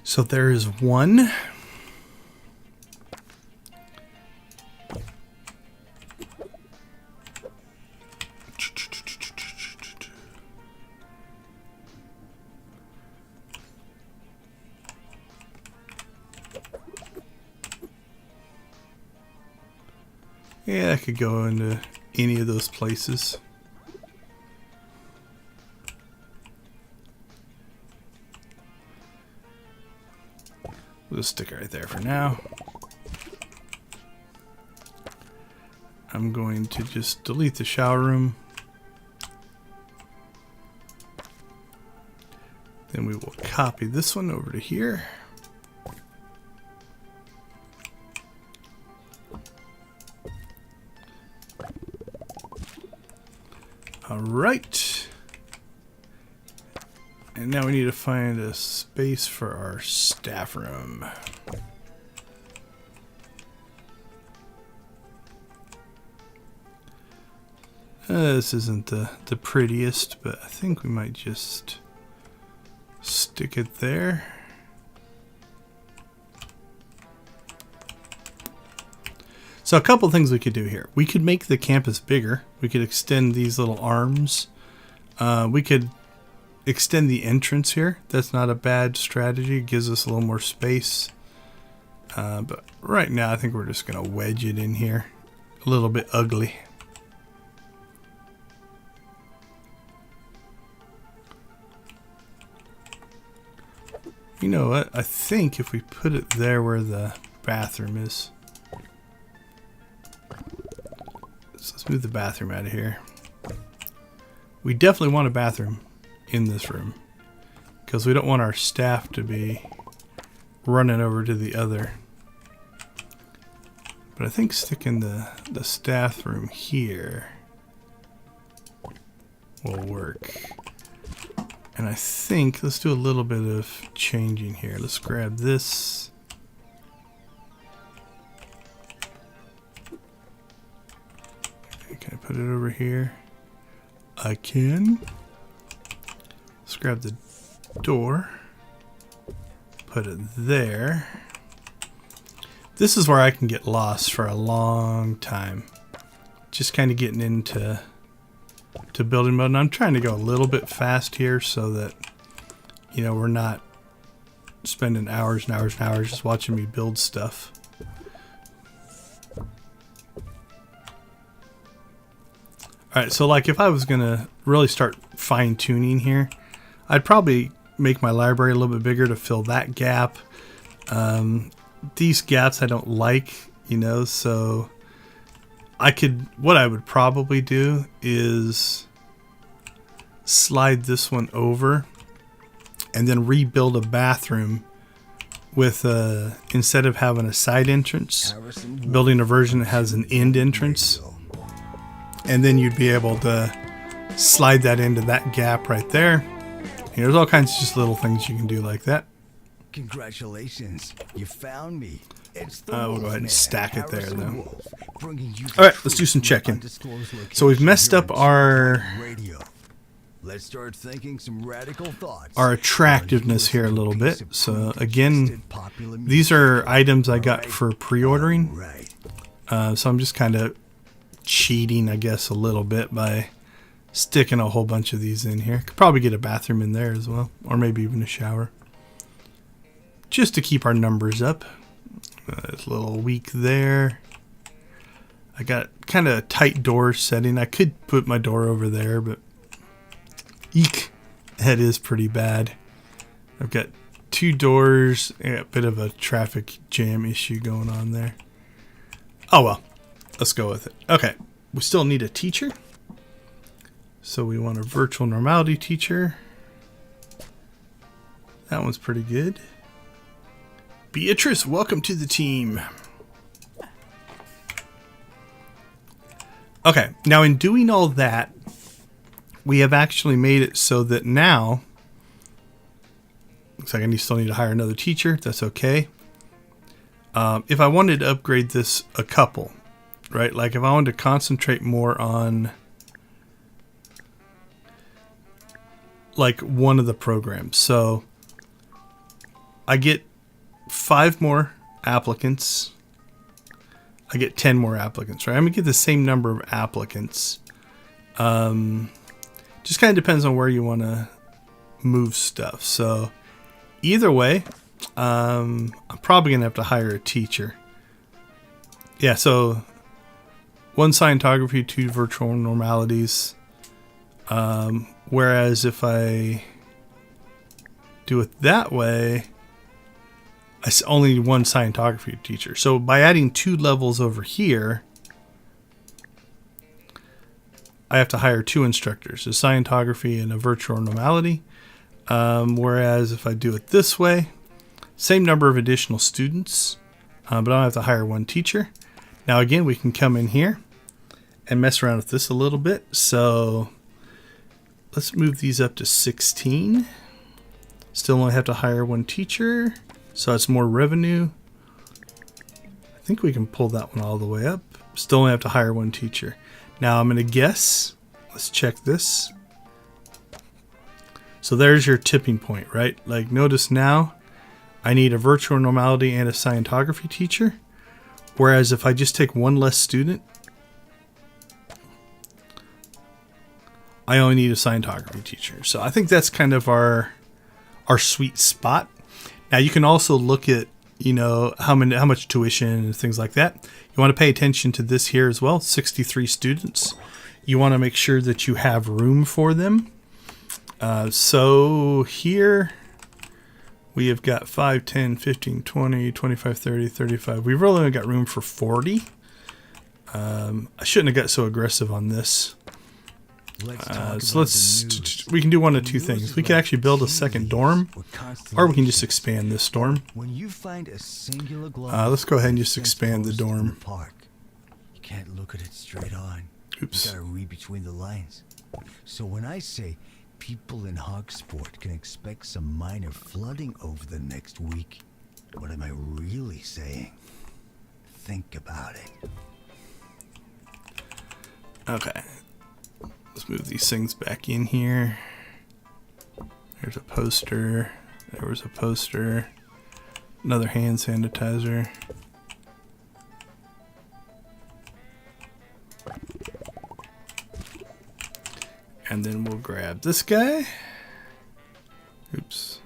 So there is one. Yeah, I could go into any of those places. We'll just stick it right there for now. I'm going to just delete the shower room. Then we will copy this one over to here. All right. And now we need to find a space for our staff room. This isn't the prettiest, but I think we might just stick it there. So a couple things we could do here. We could make the campus bigger. We could extend these little arms. We could extend the entrance here. That's not a bad strategy. It gives us a little more space. But right now I think we're just going to wedge it in here. A little bit ugly. You know what? I think if we put it there where the bathroom is. So let's move the bathroom out of here. We definitely want a bathroom in this room, because we don't want our staff to be running over to the other. But I think sticking the staff room here will work. And I think let's do a little bit of changing here. Let's grab this. Can I put it over here? I can. Let's grab the door. Put it there. This is where I can get lost for a long time. Just kind of getting into building mode. And I'm trying to go a little bit fast here so that you know, we're not spending hours and hours and hours just watching me build stuff. Alright, so like if I was going to really start fine-tuning here, I'd probably make my library a little bit bigger to fill that gap. These gaps I don't like, you know, so what I would probably do is slide this one over and then rebuild a bathroom with instead of having a side entrance, building a version that has an end entrance. And then you'd be able to slide that into that gap right there. There's all kinds of just little things you can do like that. Congratulations, you found me. It's the We'll go ahead and Wolfman, stack it there, Harrison though. Wolf, bringing you All right, the let's do some truth from checking. undisclosed So we've location messed here up on our radio. Let's start thinking some radical thoughts. attractiveness here a little bit. So again, these are items I got for pre-ordering. Right. So I'm just kind of cheating, I guess, a little bit by sticking a whole bunch of these in here. Could probably get a bathroom in there as well, or maybe even a shower, just to keep our numbers up. It's a little weak there. I got kind of a tight door setting. I could put my door over there, but eek, that is pretty bad. I've got 2 doors and a bit of a traffic jam issue going on there. Oh well, let's go with it. Okay, we still need a teacher. So we want a virtual normality teacher. That one's pretty good. Beatrice, welcome to the team. Okay, now in doing all that, we have actually made it so that now, looks like I still need to hire another teacher. That's okay. If I wanted to upgrade this a couple, right? Like if I wanted to concentrate more on like one of the programs. So I get 5 more applicants. I get 10 more applicants, right? I'm going to get the same number of applicants. Just kind of depends on where you want to move stuff. So either way, I'm probably going to have to hire a teacher. Yeah, so 1 scientography, 2 virtual normalities. Whereas if I do it that way, I only need 1 scientography teacher. So by adding 2 levels over here, I have to hire 2 instructors, a scientography and a virtual normality. Whereas if I do it this way, same number of additional students, but I don't have to hire 1 teacher. Now again, we can come in here and mess around with this a little bit. So let's move these up to 16. Still only have to hire 1 teacher, so it's more revenue. I think we can pull that one all the way up. Still only have to hire 1 teacher. Now I'm going to guess. Let's check this. So there's your tipping point, right? Like notice now I need a virtual normality and a scientography teacher. Whereas if I just take 1 less student, I only need a scientography teacher. So I think that's kind of our sweet spot. Now you can also look at, you know, how much tuition and things like that. You want to pay attention to this here as well. 63 students. You want to make sure that you have room for them. So here we have got 5, 10, 15, 20, 25, 30, 35. We've really only got room for 40. I shouldn't have got so aggressive on this. So we can do one of 2 things. We can actually build a second dorm, or we can just expand this dorm. When you find a singular Let's go ahead and just expand the dorm. Park. You can't look at it straight on. Oops. You gotta read between the lines. So when I say people in Hogsport can expect some minor flooding over the next week, what am I really saying? Think about it. Okay. Let's move these things back in here. There's a poster. There was a poster. Another hand sanitizer. And then we'll grab this guy. Oops.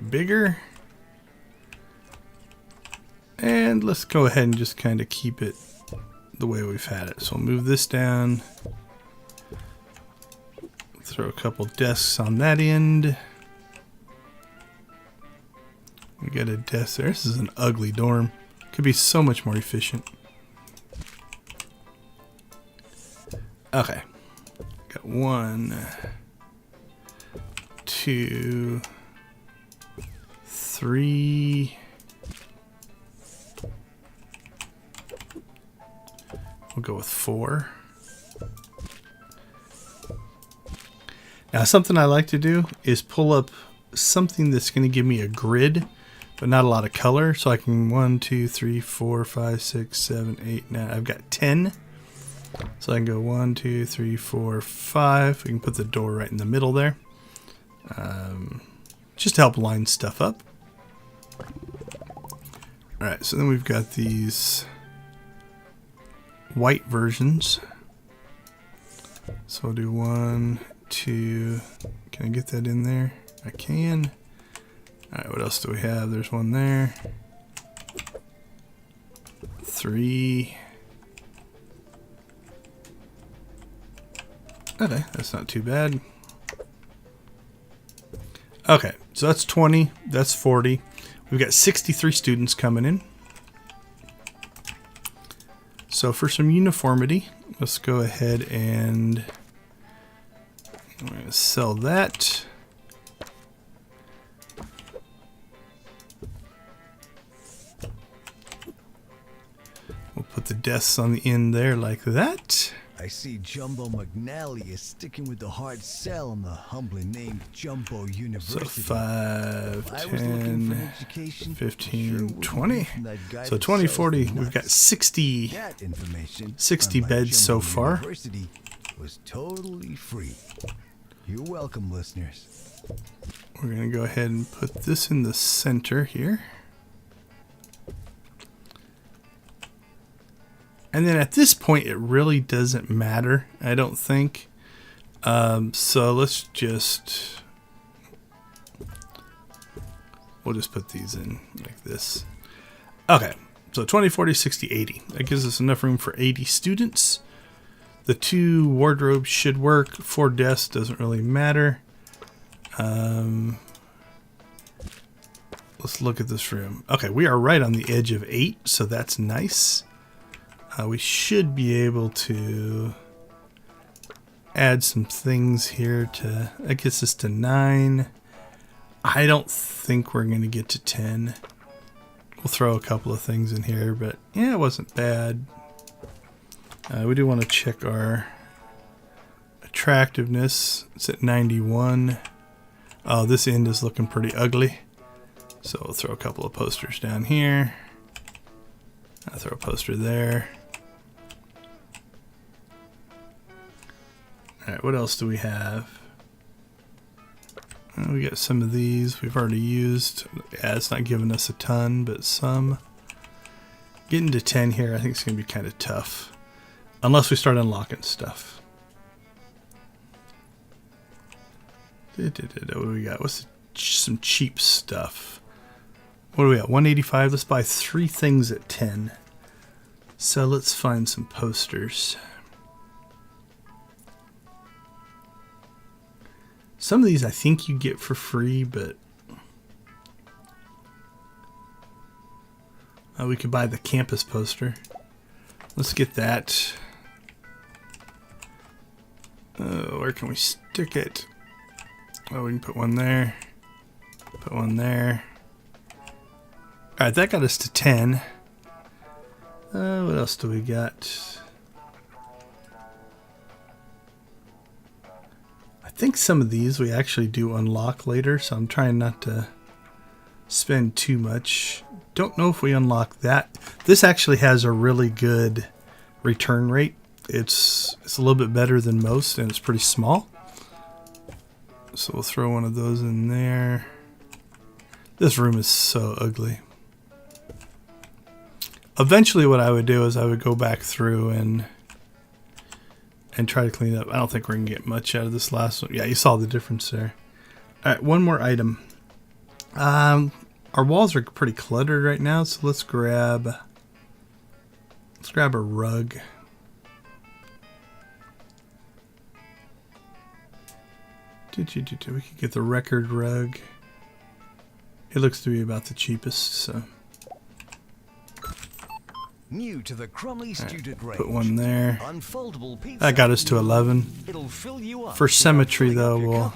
bit bigger. And let's go ahead and just kind of keep it the way we've had it. So we'll move this down. Throw a couple desks on that end. We got a desk there. This is an ugly dorm. Could be so much more efficient. Okay. Got 1, 2, 3. We'll go with 4. Now, something I like to do is pull up something that's going to give me a grid, but not a lot of color. So I can 1, 2, 3, 4, 5, 6, 7, 8, 9. I've got 10. So I can go 1, 2, 3, 4, 5. We can put the door right in the middle there. Just to help line stuff up. Alright, so then we've got these white versions. So we'll do 1, 2. Can I get that in there? I can. Alright, what else do we have? There's one there. 3. Okay, that's not too bad. Okay, so that's 20. That's 40. We've got 63 students coming in. So for some uniformity, let's go ahead and I'm going to sell that. We'll put the desks on the end there like that. I see Jumbo McNally is sticking with the hard sell on the humbly named Jumbo So University. 5, If I was looking for 10, education, 15, sure would 20. be from that guy So that 20, sells 40. the We've got nuts. 60. That information, 60 unlike beds so Jumbo far. University, was totally free. You're welcome, listeners. We're going to go ahead and put this in the center here. And then at this point, it really doesn't matter, I don't think. So let's just... We'll just put these in like this. Okay, so 20, 40, 60, 80. That gives us enough room for 80 students. The 2 wardrobes should work. 4 desks doesn't really matter. Let's look at this room. Okay, we are right on the edge of 8, so that's nice. We should be able to add some things here to... That gets us to 9. I don't think we're going to get to 10. We'll throw a couple of things in here, but yeah, it wasn't bad. We do want to check our attractiveness. It's at 91. Oh, this end is looking pretty ugly. So we'll throw a couple of posters down here. I'll throw a poster there. Alright, what else do we have? We got some of these we've already used. Yeah, it's not giving us a ton, but some. Getting to 10 here, I think it's going to be kind of tough. Unless we start unlocking stuff. What do we got? What's some cheap stuff? What do we got? 185. Let's buy 3 things at 10. So let's find some posters. Some of these I think you get for free, but we could buy the campus poster. Let's get that. Where can we stick it? Oh, we can put one there. Put one there. Alright, that got us to 10. What else do we got? I think some of these we actually do unlock later, so I'm trying not to spend too much. Don't know if we unlock that. This actually has a really good return rate. It's a little bit better than most, and it's pretty small. So we'll throw one of those in there. This room is so ugly. Eventually what I would do is I would go back through and try to clean it up. I don't think we're going to get much out of this last one. Yeah, you saw the difference there. Alright, one more item. Our walls are pretty cluttered right now, so let's grab a rug. We could get the record rug. It looks to be about the cheapest, so. New to the Crumley student range. Put one there. Unfoldable pizza. That got us to 11. It'll fill you up. For symmetry, though, we'll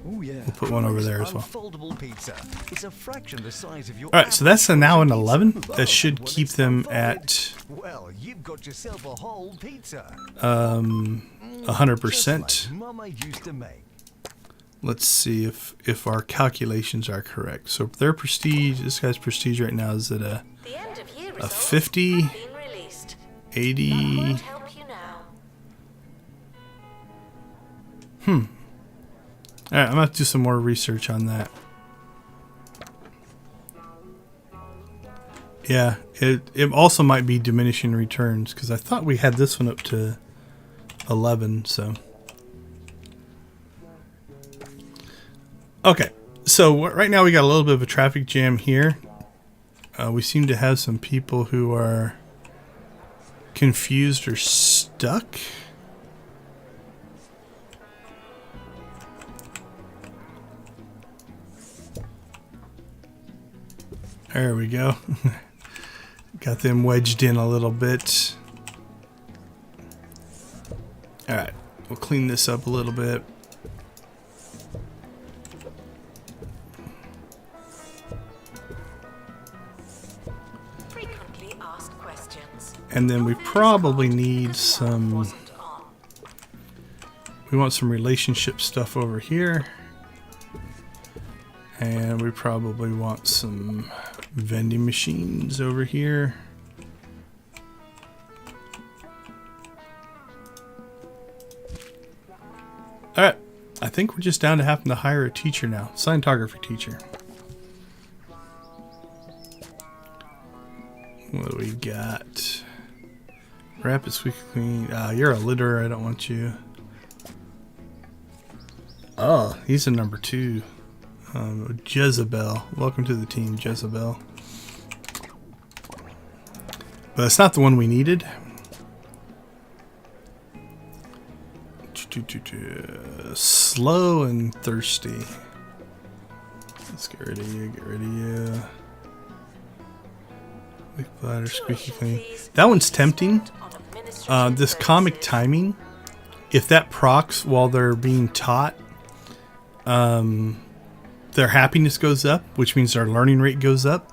we'll put one over there as well. Unfoldable pizza. It's a fraction the size of your. All right, so that's now an 11. That should keep them at Well, you've got yourself a whole pizza. 100%. Mama used to make. Let's see if our calculations are correct. So their prestige, this guy's prestige right now is at a The end of year a results 50, have been released. 80. Won't help you now. All right, I'm gonna have to do some more research on that. Yeah, it also might be diminishing returns because I thought we had this one up to 11. So okay, so right now we got a little bit of a traffic jam here. We seem to have some people who are confused or stuck. There we go. Got them wedged in a little bit. Alright, we'll clean this up a little bit. Frequently asked questions. And then we probably need some... Wasn't on. We want some relationship stuff over here. And we probably want some vending machines over here. Alright, I think we're just down to having to hire a teacher now. Scientography teacher. What do we got? Rapid squeaky clean. You're a litterer, I don't want you. Oh, he's a number 2. Jezebel. Welcome to the team, Jezebel. But it's not the one we needed. Slow and thirsty. Let's get rid of you, get rid of you. Big bladder, squeaky clean. That one's tempting. This comic timing, if that procs while they're being taught, their happiness goes up, which means their learning rate goes up.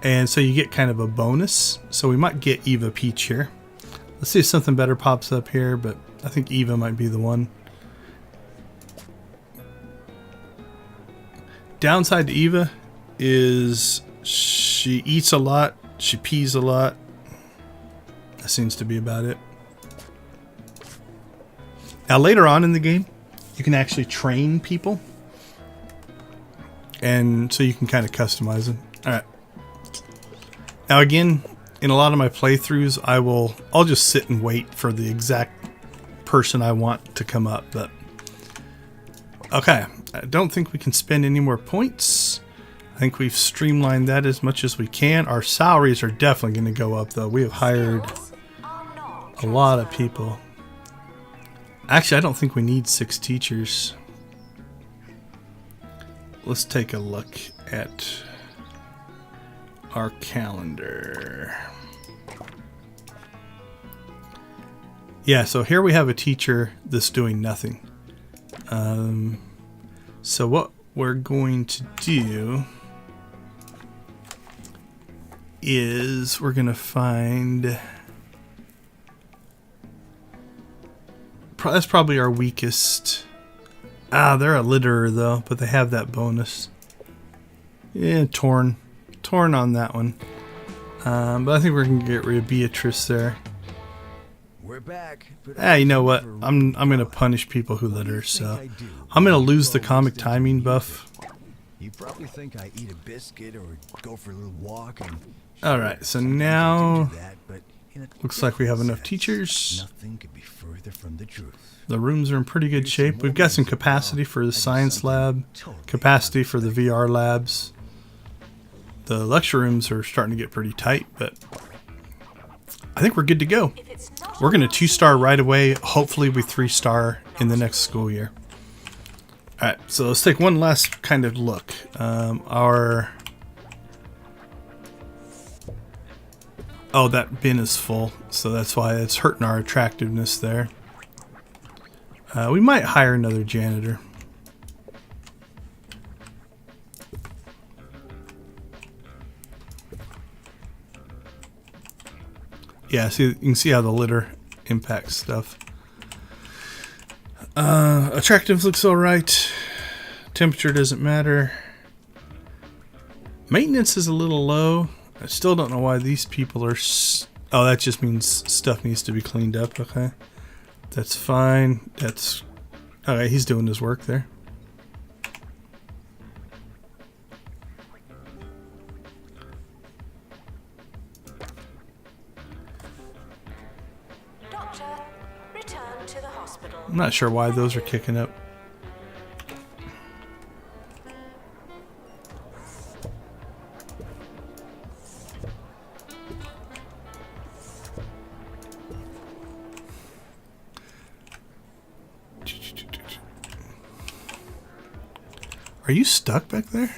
And so you get kind of a bonus. So we might get Eva Peach here. Let's see if something better pops up here, but I think Eva might be the one. Downside to Eva is she eats a lot, she pees a lot. That seems to be about it. Now later on in the game, you can actually train people. And so you can kind of customize them. Alright. Now again, in a lot of my playthroughs, I'll just sit and wait for the exact person I want to come up. But okay, I don't think we can spend any more points. I think we've streamlined that as much as we can. Our salaries are definitely going to go up though. We have hired a lot of people. Actually, I don't think we need 6 teachers. Let's take a look at our calendar. Yeah, so here we have a teacher that's doing nothing. So what we're going to do is we're going to find... That's probably our weakest. They're a litterer though, but they have that bonus. Yeah, torn on that one. But I think we're gonna get rid of Beatrice there. We're back. You know what? I'm gonna punish people who litter, so I'm gonna lose the comic timing buff. You probably think I eat a biscuit or go for a little walk. All right, so now that, but looks like we have enough teachers. Nothing could be further from the truth. The rooms are in pretty good shape. We've got some capacity for the science lab, capacity for the VR labs. The lecture rooms are starting to get pretty tight, but I think we're good to go. If it's not We're going to 2-star right away. Hopefully we 3-star in the next school year. All right, so let's take one last kind of look. Oh, that bin is full, so that's why it's hurting our attractiveness there. We might hire another janitor. Yeah, see, you can see how the litter impacts stuff. Attractive looks alright. Temperature doesn't matter. Maintenance is a little low. I still don't know why these people are... Oh, that just means stuff needs to be cleaned up. Okay. That's fine. That's... Okay, he's doing his work there. Doctor, return to the hospital. I'm not sure why those are kicking up. Are you stuck back there?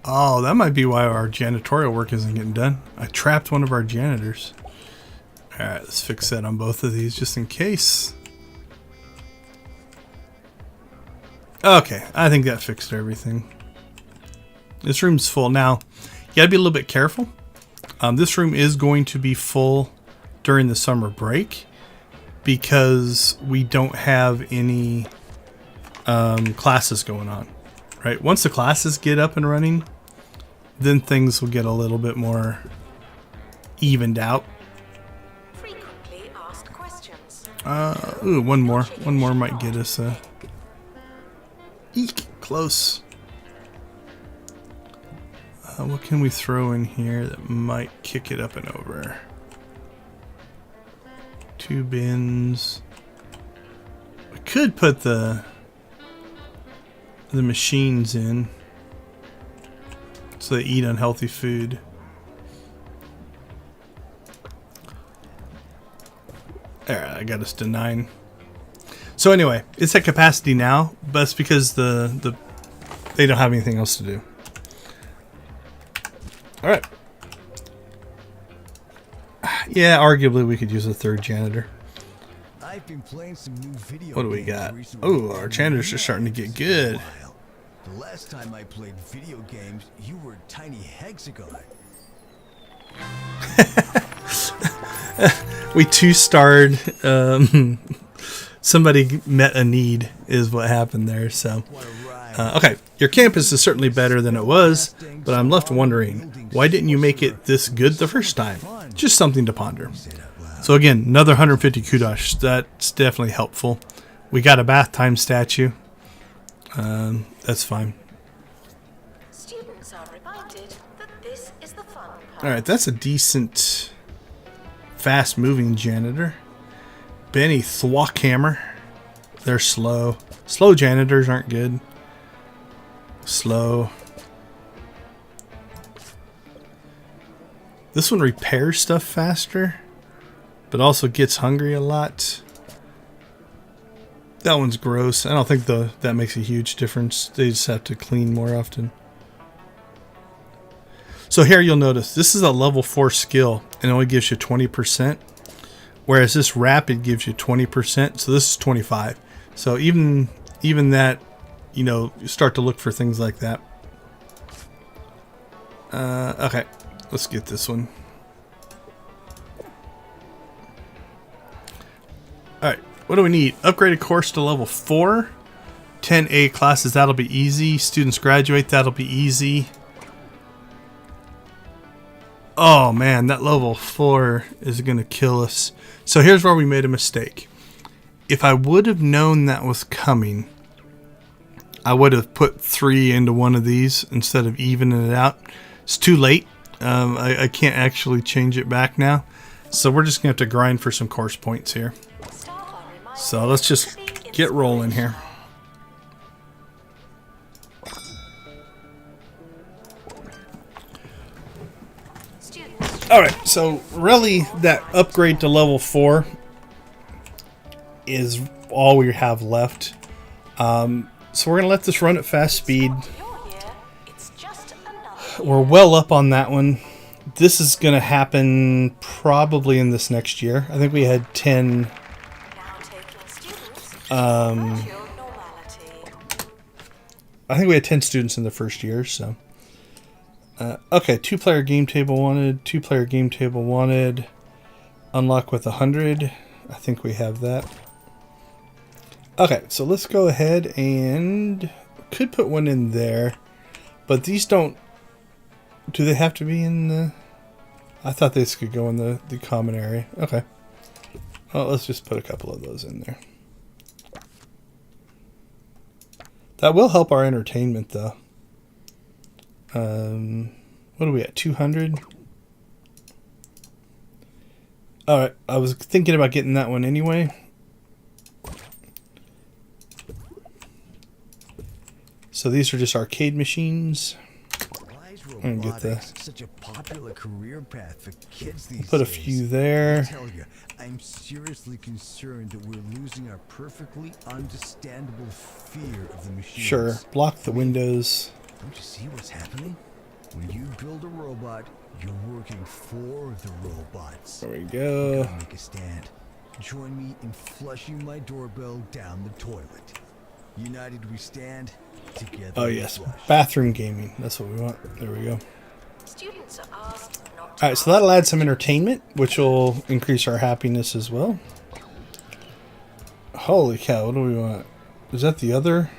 Oh, that might be why our janitorial work isn't getting done. I trapped one of our janitors. Alright, let's fix that on both of these just in case. Okay, I think that fixed everything. This room's full. Now, you gotta be a little bit careful. This room is going to be full during the summer break because we don't have any classes going on. Right? Once the classes get up and running, then things will get a little bit more evened out. Frequently asked questions. Ooh, one more. One more might get us eek, close. What can we throw in here that might kick it up and over? 2 bins. We could put the machines in so they eat unhealthy food. There, I got us to 9. So anyway, it's at capacity now, but it's because they don't have anything else to do. All right. Yeah, arguably we could use a 3rd janitor. I've been playing some new video What do we games got? recently. Oh, our janitors are starting to get good. The last time I played video games, you were a tiny hexagon. We 2-starred. Somebody met a need is what happened there. So, What a ride. okay, your campus is certainly better than it was, but I'm left wondering, why didn't you make it this good the first time? Just something to ponder. So again, another 150 kudos. That's definitely helpful. We got a bath time statue. That's fine. Students are reminded that this is the fun part. All right, that's a decent, fast-moving janitor. Benny Thwackhammer. They're slow. Slow janitors aren't good. Slow. This one repairs stuff faster, but also gets hungry a lot. That one's gross. I don't think that makes a huge difference. They just have to clean more often. So here you'll notice this is a level 4 skill and it only gives you 20%. Whereas this rapid gives you 20%. So this is 25. So even that, you know, you start to look for things like that. Okay, let's get this one. Alright, what do we need? Upgraded course to level 4. 10A classes, that'll be easy. Students graduate, that'll be easy. Oh man, that level 4 is going to kill us. So here's where we made a mistake. If I would have known that was coming, I would have put 3 into one of these instead of evening it out. It's too late. I can't actually change it back now. So we're just going to have to grind for some course points here. Staff are reminded So let's just to be get rolling here. Alright, so really that upgrade to level 4 is all we have left. So we're going to let this run at fast speed. You're here. It's just another. We're well up on that one. This is going to happen probably in this next year. I think we had 10. Now taking students. Virtual Normality. I think we had 10 students in the first year, so. Okay, 2-player game table wanted. 2-player game table wanted. Unlock with 100. I think we have that. Okay, so let's go ahead and could put one in there, but these don't. Do they have to be in the? I thought these could go in the common area. Okay. Well, let's just put a couple of those in there. That will help our entertainment, though. What are we at? 200. All right, I was thinking about getting that one anyway. So these are just arcade machines. Why is I'm gonna get robotics such a popular career path for kids these Put a days? few I there. tell you, I'm seriously concerned that we're losing our perfectly understandable fear of the machines. Sure, block the windows. Don't you see what's happening? When you build a robot, you're working for the robots. There we go. Gotta make a stand. Join me in flushing my doorbell down the toilet. United we stand, together Oh we yes, flush. bathroom gaming. That's what we want. There we go. Students are asked not to. All right, so that'll add some entertainment, which will increase our happiness as well. Holy cow! What do we want? Is that the other?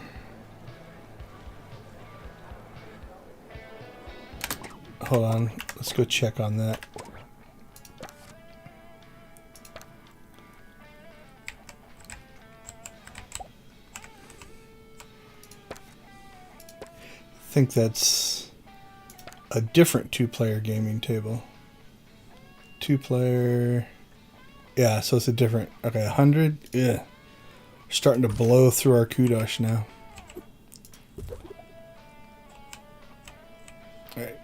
Hold on. Let's go check on that. I think that's a different 2-player gaming table. 2-player. Yeah, so it's a different. Okay, 100. Yeah. We're starting to blow through our kudos now. Alright.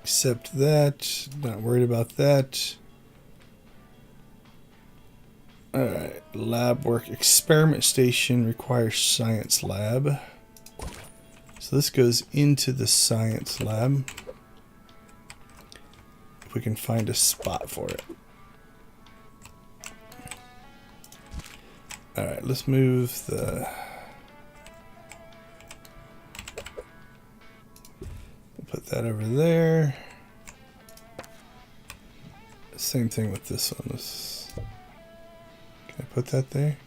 Accept that. Not worried about that. Alright. Lab work. Experiment station requires science lab. So this goes into the science lab. If we can find a spot for it. Alright, let's move the... We'll put that over there. Same thing with this one. Let's... Can I put that there?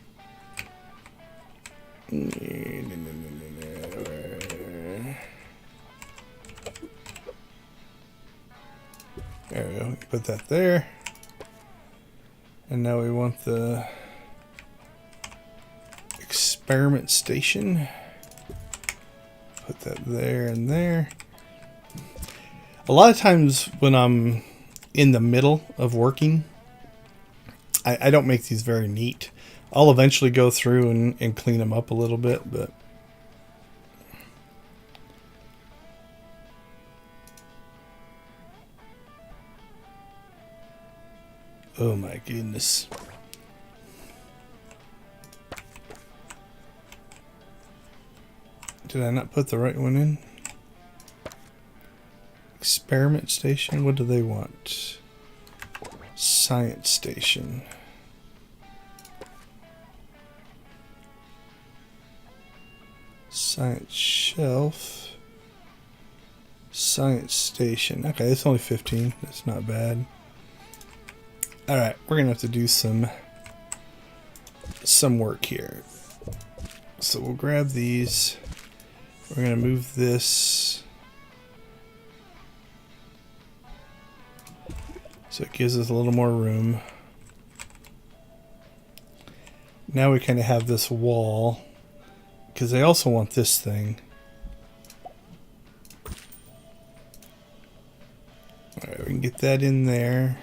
There we go. Put that there. And now we want the experiment station. Put that there and there. A lot of times when I'm in the middle of working, I don't make these very neat. I'll eventually go through and clean them up a little bit, but oh my goodness. Did I not put the right one in? Experiment station? What do they want? Science station. Science shelf. Science station. Okay, it's only 15. That's not bad. Alright, we're gonna have to do some work here. So we'll grab these. We're gonna move this. So it gives us a little more room. Now we kind of have this wall, because they also want this thing. Alright, we can get that in there.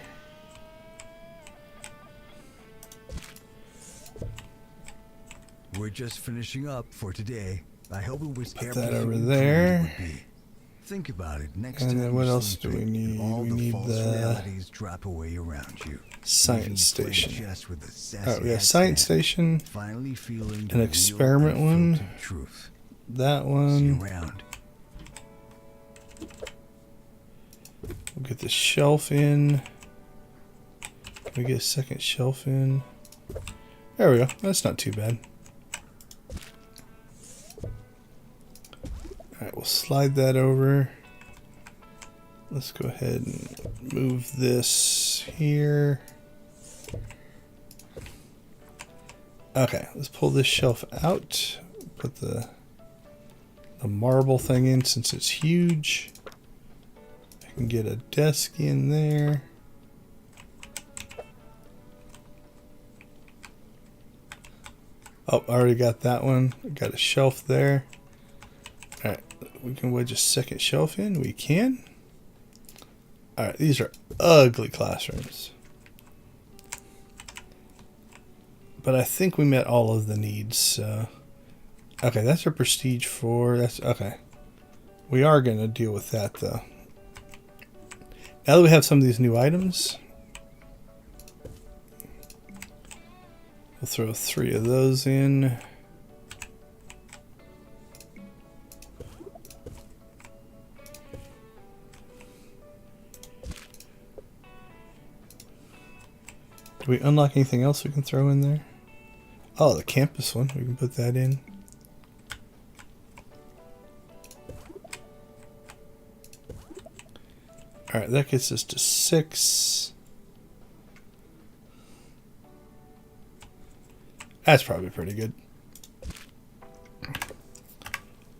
We're just finishing up for today. I hope it was Put everything that over we there. planned it would be. Think about it. Next And time then you what else do sleep we in, need? all We the need false the realities drop away around you. science leaving you playing station. chess with a sassy Alright, we have hat science stand, station. finally feeling An the real experiment one. unfiltered truth. That See one. you around. We'll get the shelf in. We get a second shelf in. There we go. That's not too bad. Alright, we'll slide that over. Let's go ahead and move this here. Okay, let's pull this shelf out. Put the marble thing in since it's huge. I can get a desk in there. Oh, I already got that one. I got a shelf there. Alright, we can wedge a second shelf in. We can. Alright, these are ugly classrooms. But I think we met all of the needs, so. Okay, that's our prestige 4. That's okay. We are going to deal with that, though. Now that we have some of these new items, we'll throw 3 of those in. Do we unlock anything else we can throw in there? Oh, the campus one. We can put that in. Alright, that gets us to 6. That's probably pretty good.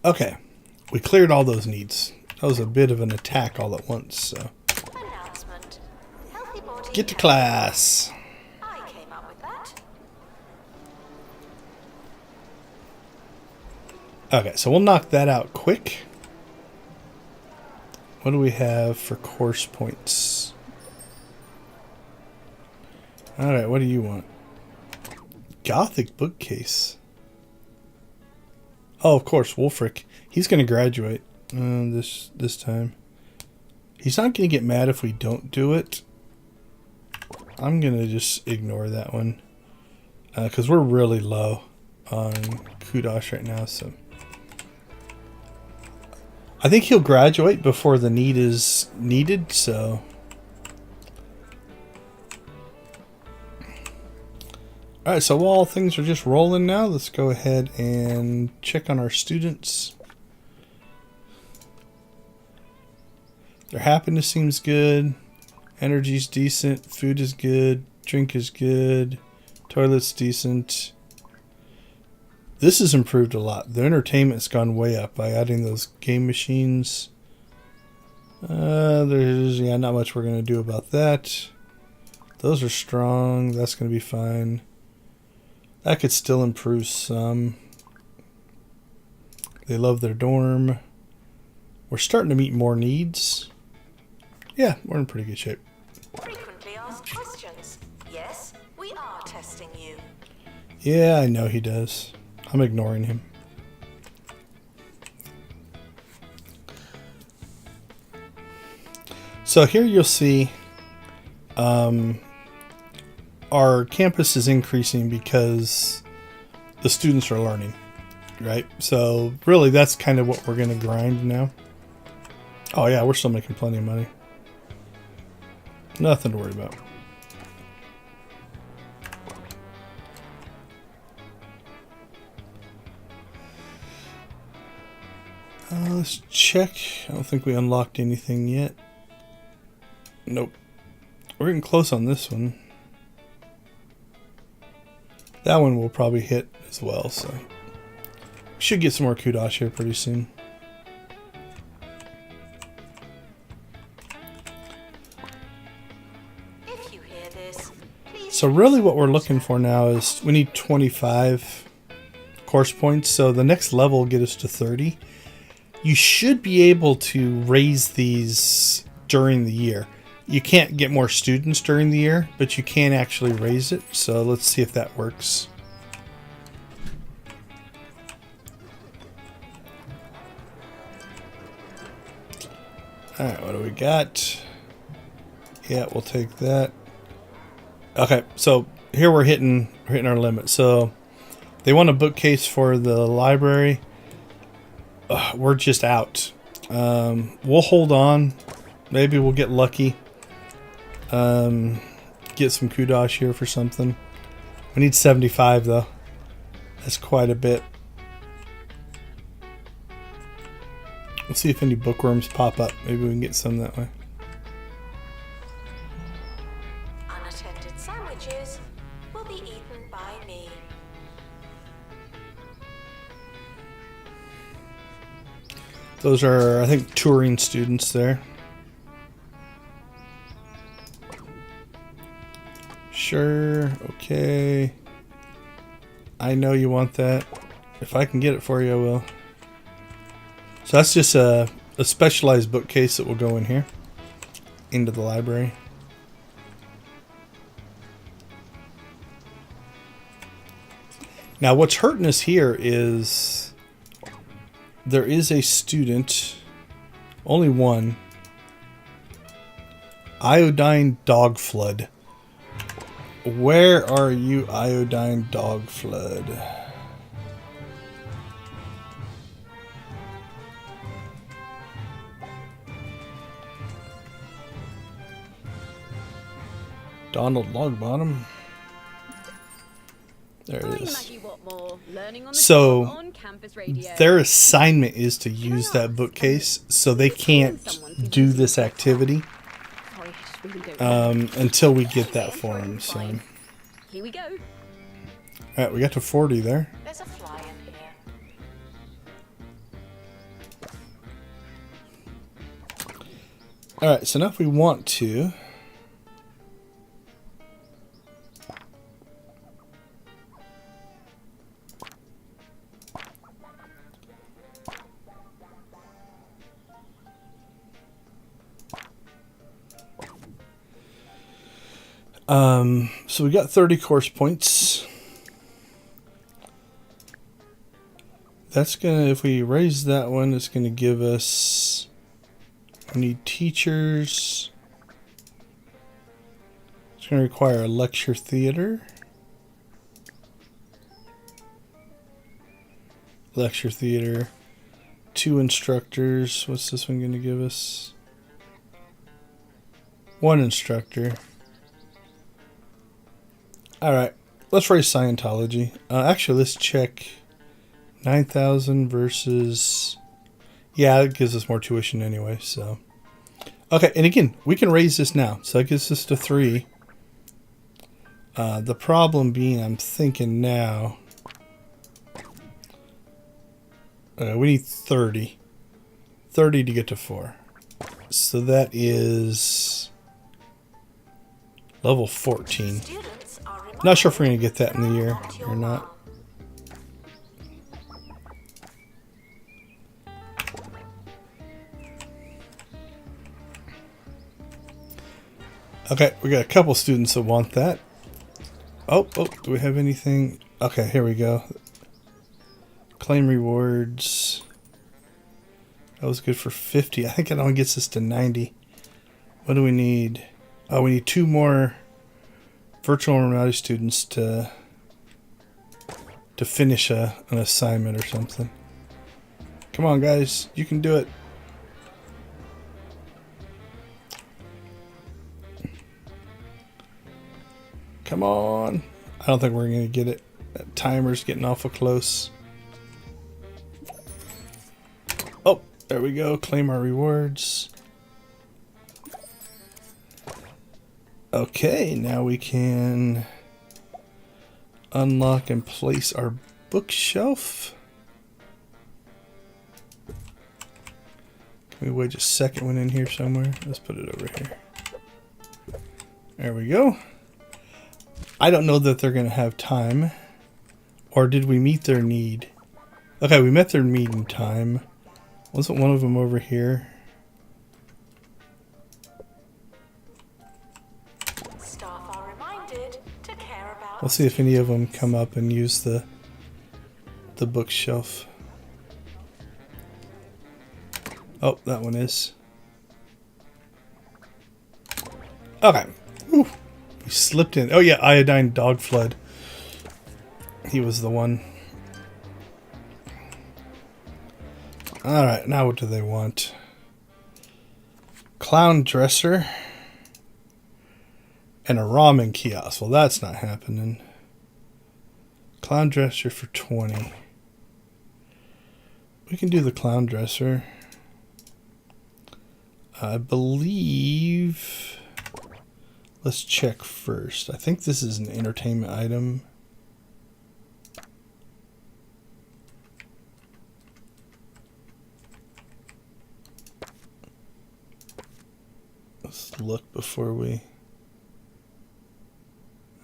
Okay. We cleared all those needs. That was a bit of an attack all at once, so. Announcement. Healthy body. Get to class. I came up with that. Okay, so we'll knock that out quick. What do we have for course points? Alright, what do you want? Gothic bookcase. Oh, of course, Wolfric. He's going to graduate this time. He's not going to get mad if we don't do it. I'm going to just ignore that one. Because we're really low on kudos right now, so. I think he'll graduate before the need is needed, so. Alright, so while things are just rolling now, let's go ahead and check on our students. Their happiness seems good. Energy's decent. Food is good. Drink is good. Toilet's decent. This has improved a lot. The entertainment's gone way up by adding those game machines. There's not much we're going to do about that. Those are strong. That's going to be fine. That could still improve some. They love their dorm. We're starting to meet more needs. Yeah, we're in pretty good shape. Frequently asked questions. Yes, we are testing you. Yeah, I know he does. I'm ignoring him. So here you'll see our campus is increasing because the students are learning, right? So really that's kind of what we're going to grind now. Oh yeah, we're still making plenty of money. Nothing to worry about. Let's check. I don't think we unlocked anything yet. Nope. We're getting close on this one. That one will probably hit as well, so we should get some more kudos here pretty soon. If you hear this, please. So really what we're looking for now is we need 25 course points. So the next level will get us to 30. You should be able to raise these during the year. You can't get more students during the year, but you can actually raise it. So let's see if that works. Alright, what do we got? Yeah, we'll take that. Okay, so here we're hitting our limit. So they want a bookcase for the library. We're just out. We'll hold on. Maybe we'll get lucky. Get some kudos here for something. We need 75 though. That's quite a bit. We'll see if any bookworms pop up. Maybe we can get some that way. Unattended sandwiches will be eaten by me. Those are, I think, touring students there. Sure, okay. I know you want that. If I can get it for you, I will. So that's just a specialized bookcase that will go in here. Into the library. Now what's hurting us here is there is a student, only one, Iodine Dog Flood. Where are you, Iodine Dog Flood? Donald Logbottom. There it is. So their assignment is to use that bookcase, so they can't do this activity until we get that for them. So here we go. All right, we got to 40 there. There's a fly in here. All right, so now if we want to, so we got 30 course points. That's gonna, if we raise that one, it's gonna give us, we need teachers. It's gonna require a lecture theater. Lecture theater. 2 instructors. What's this one gonna give us? 1 instructor. Alright, let's raise Scientology. Actually, let's check 9,000 versus... Yeah, it gives us more tuition anyway, so... Okay, and again, we can raise this now. So that gives us to 3. The problem being, I'm thinking now... we need 30. 30 to get to 4. So that is... level 14. Not sure if we're going to get that in the year or not. Okay, we got a couple students that want that. Oh, do we have anything? Okay, here we go. Claim rewards. That was good for 50. I think it only gets us to 90. What do we need? Oh, we need 2 more Virtual Normality students to finish an assignment or something. Come on, guys. You can do it. Come on. I don't think we're going to get it. That timer's getting awful close. Oh, there we go. Claim our rewards. Okay, now we can unlock and place our bookshelf. Can we wedge a second one in here somewhere? Let's put it over here. There we go. I don't know that they're going to have time. Or did we meet their need? Okay, we met their need in time. Wasn't one of them over here? We'll see if any of them come up and use the bookshelf. Oh, that one is. Okay. Whew. We slipped in. Oh yeah, iodine dog flood. He was the one. Alright, now what do they want? Clown dresser. And a ramen kiosk. Well, that's not happening. Clown dresser for 20. We can do the clown dresser. I believe... Let's check first. I think this is an entertainment item. Let's look before we...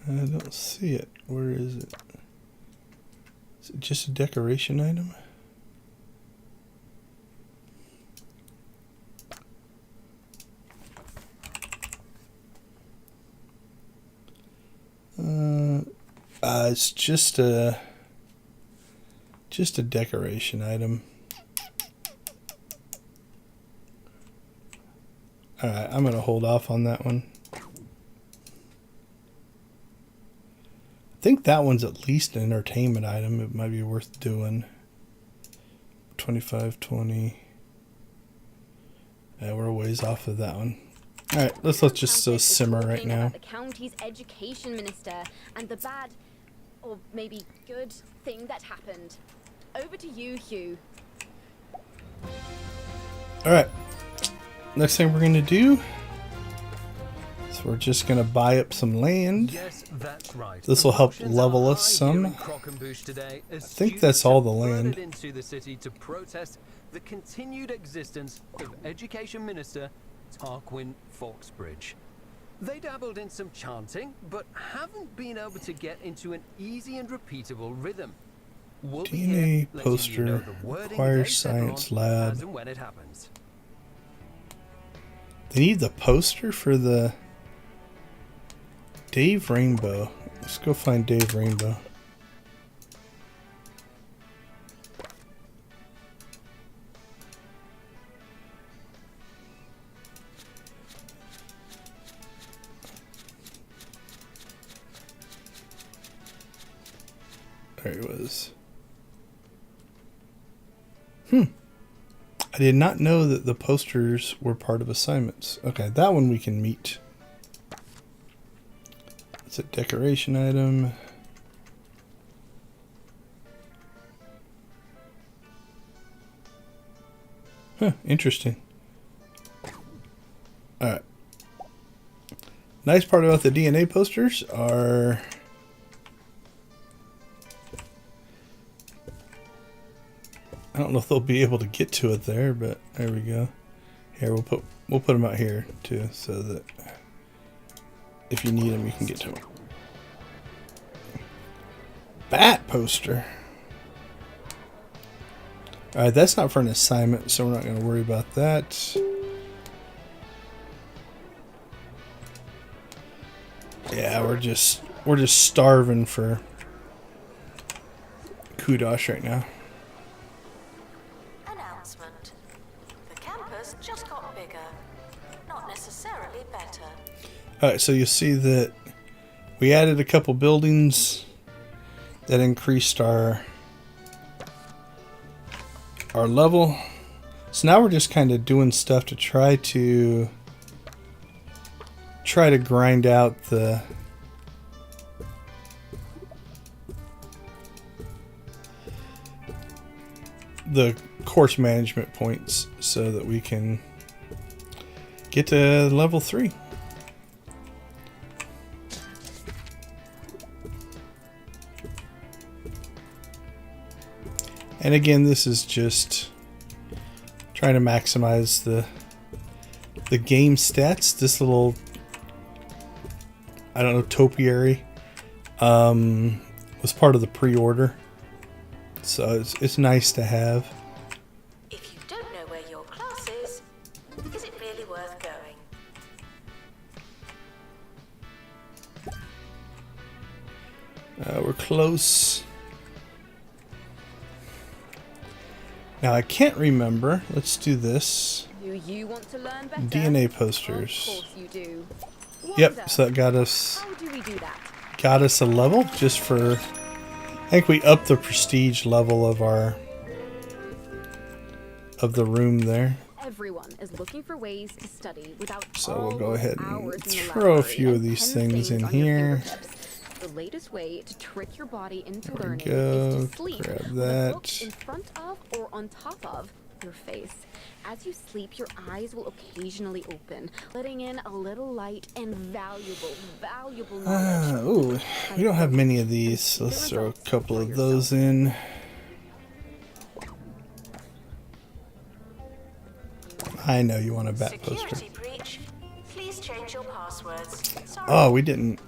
I don't see it. Where is it? Is it just a decoration item? It's just a decoration item. Alright, I'm gonna hold off on that one. I think that one's at least an entertainment item. It might be worth doing. 25, 20. Yeah, we're a ways off of that one. Alright, let's just simmer right now. The county's education minister and the bad, or maybe good, thing that happened. Over to you, Hugh. Alright. Next thing we're going to do is we're just going to buy up some land. Yes, that's right. This will help level us some. I think that's all the land. Into the city to protest the continued existence of Education Minister Tarquin Foxbridge. They dabbled in some chanting, but haven't been able to get into an easy and repeatable rhythm. We'll DNA poster requires science lab. As and when it happens. They need the poster for the Dave Rainbow. Let's go find Dave Rainbow. There he was. I did not know that the posters were part of assignments. Okay, that one we can meet. It's a decoration item. Huh, interesting. Alright. Nice part about the DNA posters are... I don't know if they'll be able to get to it there, but there we go. Here, we'll put them out here too, so that if you need them, you can get to them. Bat poster. All right, that's not for an assignment, so we're not going to worry about that. Yeah, we're just starving for kudos right now. Announcement. The campus just got bigger, not necessarily better. Alright, so you see that we added a couple buildings that increased our level. So now we're just kind of doing stuff to try to grind out the course management points so that we can get to level 3. And again, this is just trying to maximize the game stats. This little, I don't know, topiary was part of the pre-order. So it's nice to have. If you don't know where your class is it really worth going? We're close. Now I can't remember. Let's do this. Do you want to learn better? DNA posters. Of course you do. Yep, so that got us How do we do that? a level just for, I think we upped the prestige level of the room there. Everyone is looking for ways to study without So all we'll go those ahead and hours in the throw a library few of and these 10 things in on your here. fingertips. The latest way to trick your body into There we learning go. is to sleep Grab with a book that. in front of or on top of your face. As you sleep, your eyes will occasionally open, letting in a little light and valuable knowledge. Ooh, we don't have many of these, so let's throw a couple of those in. I know you want a bat poster. Security breach. Please change your passwords. Sorry. Oh, we didn't.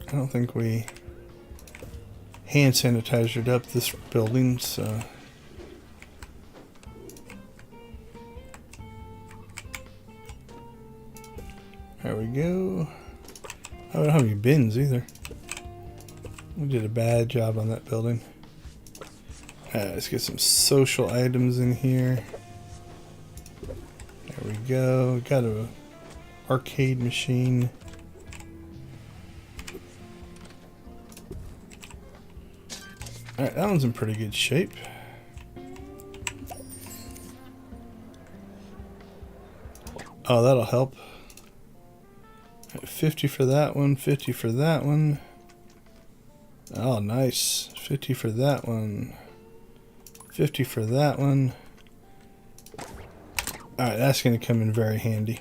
I don't think we hand sanitized up this building, so. There we go. Oh, we don't have any bins either. We did a bad job on that building. Let's get some social items in here. There we go. Got a arcade machine. Alright, that one's in pretty good shape. Oh, that'll help. 50 for that one, 50 for that one. Oh, nice. 50 for that one. 50 for that one. Alright, that's going to come in very handy.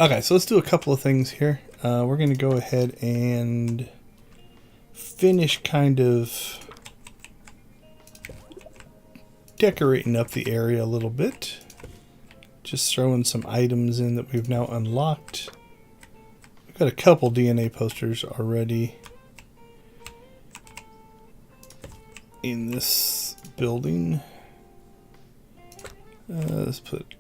Okay, so let's do a couple of things here. We're going to go ahead and finish kind of decorating up the area a little bit. Just throwing some items in that we've now unlocked. We've got a couple DNA posters already in this building. Let's put,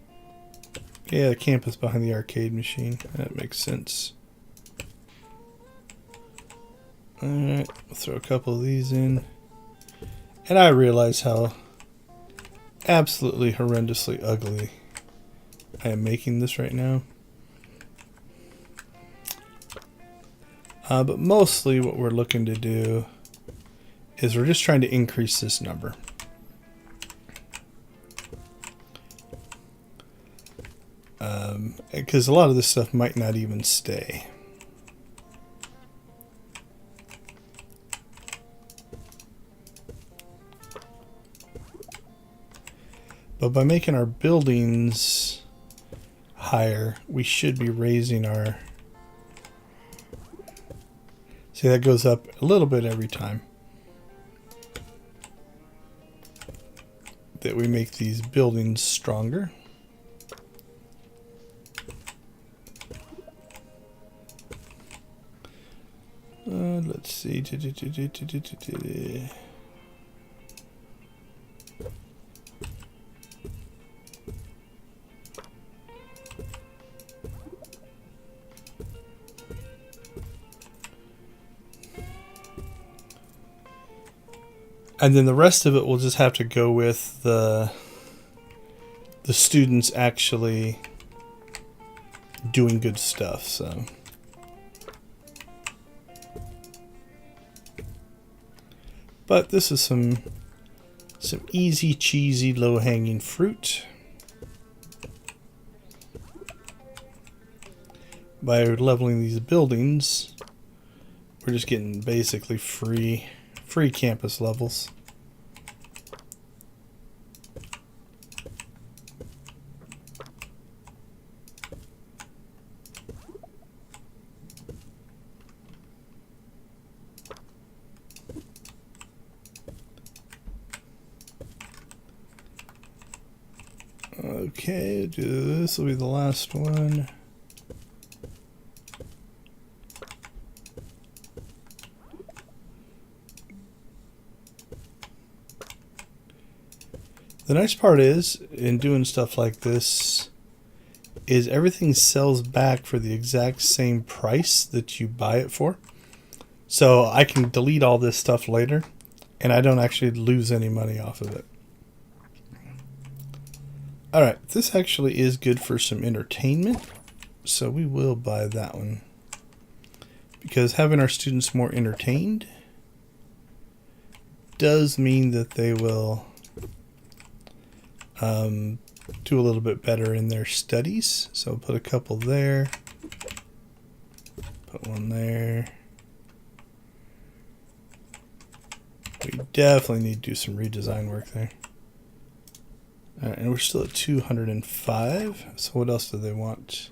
yeah, the campus behind the arcade machine. That makes sense. Alright, we'll throw a couple of these in. And I realize how absolutely horrendously ugly I am making this right now. But mostly what we're looking to do is we're just trying to increase this number. Because a lot of this stuff might not even stay. But by making our buildings higher, we should be raising our... See, that goes up a little bit every time that we make these buildings stronger. Let's see. And then the rest of it will just have to go with the students actually doing good stuff. So, but this is some easy, cheesy, low-hanging fruit. By leveling these buildings, we're just getting basically free campus levels. Okay, this will be the last one. The nice part is, in doing stuff like this, is everything sells back for the exact same price that you buy it for. So I can delete all this stuff later, and I don't actually lose any money off of it. Alright, this actually is good for some entertainment. So we will buy that one. Because having our students more entertained does mean that they will do a little bit better in their studies. So we'll put a couple there. Put one there. We definitely need to do some redesign work there. Alright, and we're still at 205. So what else do they want?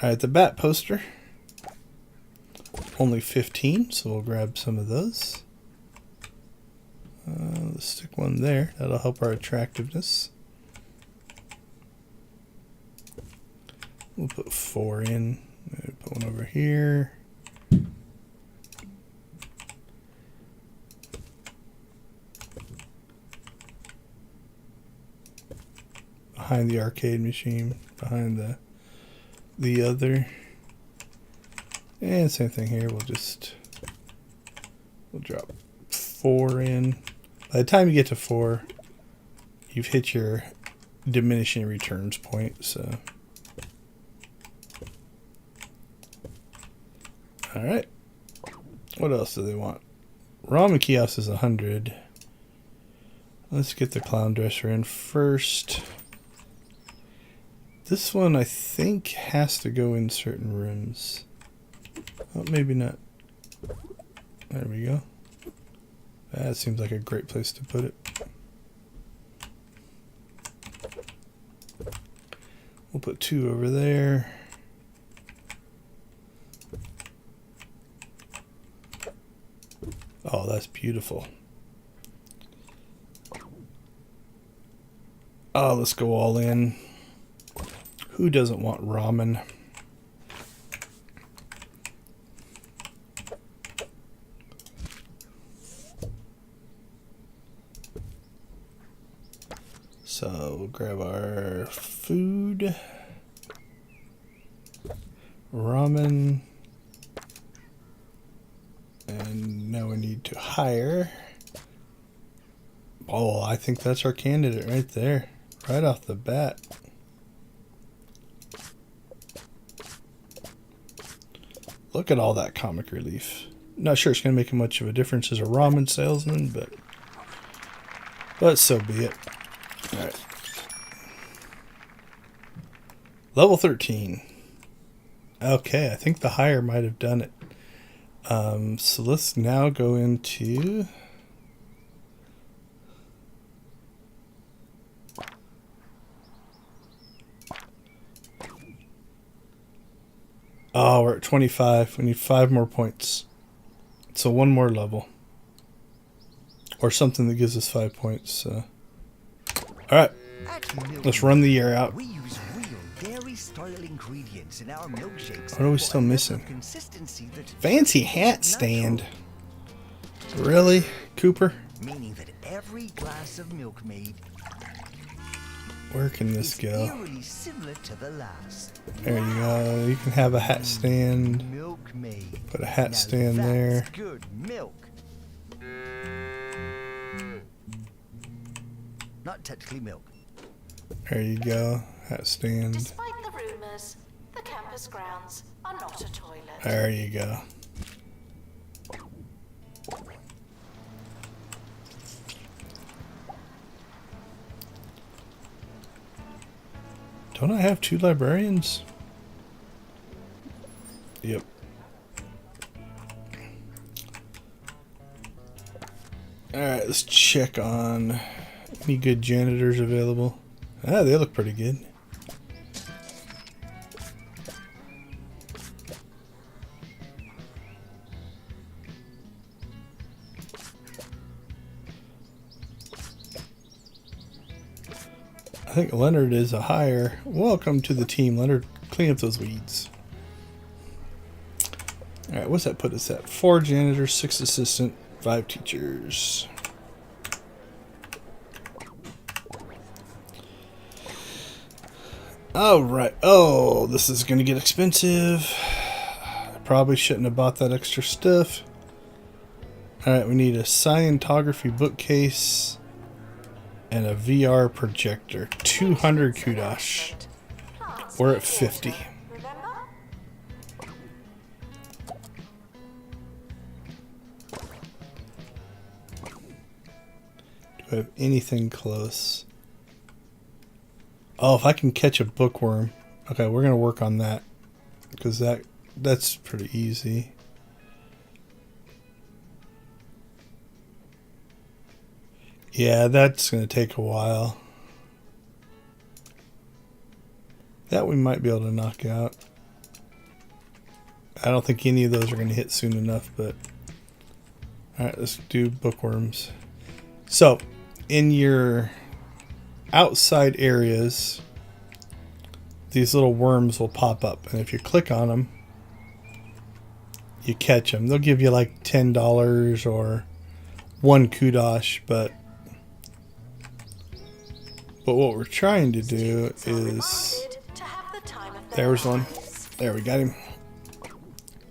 Alright, the bat poster. Only 15, so we'll grab some of those. Let's stick one there. That'll help our attractiveness. We'll put 4 in. Maybe put one over here. Behind the arcade machine. Behind the other. And same thing here. We'll drop 4 in. By the time you get to 4, you've hit your diminishing returns point. So, all right. What else do they want? Ramen kiosk is 100. Let's get the clown dresser in first. This one I think has to go in certain rooms. Oh, maybe not. There we go. That seems like a great place to put it. We'll put 2 over there. Oh, that's beautiful. Oh, let's go all in. Who doesn't want ramen? So we'll grab our food, ramen, and now we need to hire. Oh, I think that's our candidate right there, right off the bat. Look at all that comic relief. Not sure it's going to make much of a difference as a ramen salesman, but so be it. Alright. Level 13. Okay, I think the hire might have done it. So let's now go into... Oh, we're at 25. We need 5 more points. So 1 more level. Or something that gives us 5 points. Alright. Let's run the year out. We use real dairy-style ingredients in our milkshakes. What are we still missing? Consistency that Fancy hat stand. Really, Cooper? meaning that every glass of Milkmaid Where can this is go? eerily similar to the last. There you go. You can have a hat stand. Milkmaid. Put a hat Now stand that's there. Good milk. Not technically milk. There you go. Hat stand. Despite the rumors, the campus grounds are not a toilet. There you go. Don't I have 2 librarians? Yep. Alright, let's check on any good janitors available. Ah, they look pretty good. I think Leonard is a hire. Welcome to the team, Leonard. Clean up those weeds. Alright, what's that put us at? 4 janitors, 6 assistant, 5 teachers. Alright. Oh, this is going to get expensive. I probably shouldn't have bought that extra stuff. Alright, we need a Scientography bookcase and a VR projector. 200 kudos. Plus We're at 50. Remember? Do I have anything close? Oh, if I can catch a bookworm. Okay, we're gonna work on that because that's pretty easy. Yeah, that's gonna take a while. That we might be able to knock out. I don't think any of those are gonna hit soon enough, but alright, let's do bookworms. So, in your outside areas, these little worms will pop up, and if you click on them, you catch them. They'll give you like $10 or 1 kudos, but what we're trying to do is, there's one. There, we got him.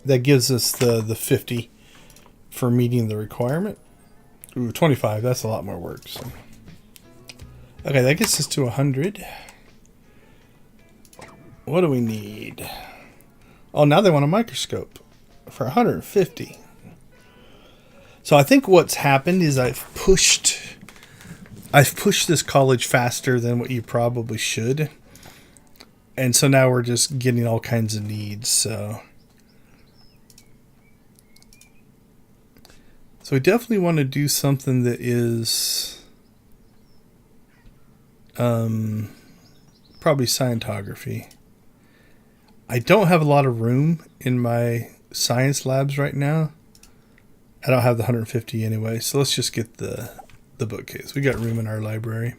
That gives us the 50 for meeting the requirement. Ooh, 25. That's a lot more work. So. Okay, that gets us to 100. What do we need? Oh, now they want a microscope for 150. So I think what's happened is I've pushed this college faster than what you probably should. And so now we're just getting all kinds of needs. So we definitely want to do something that is probably scientography. I don't have a lot of room in my science labs right now. I don't have the 150 anyway, so let's just get the bookcase. We got room in our library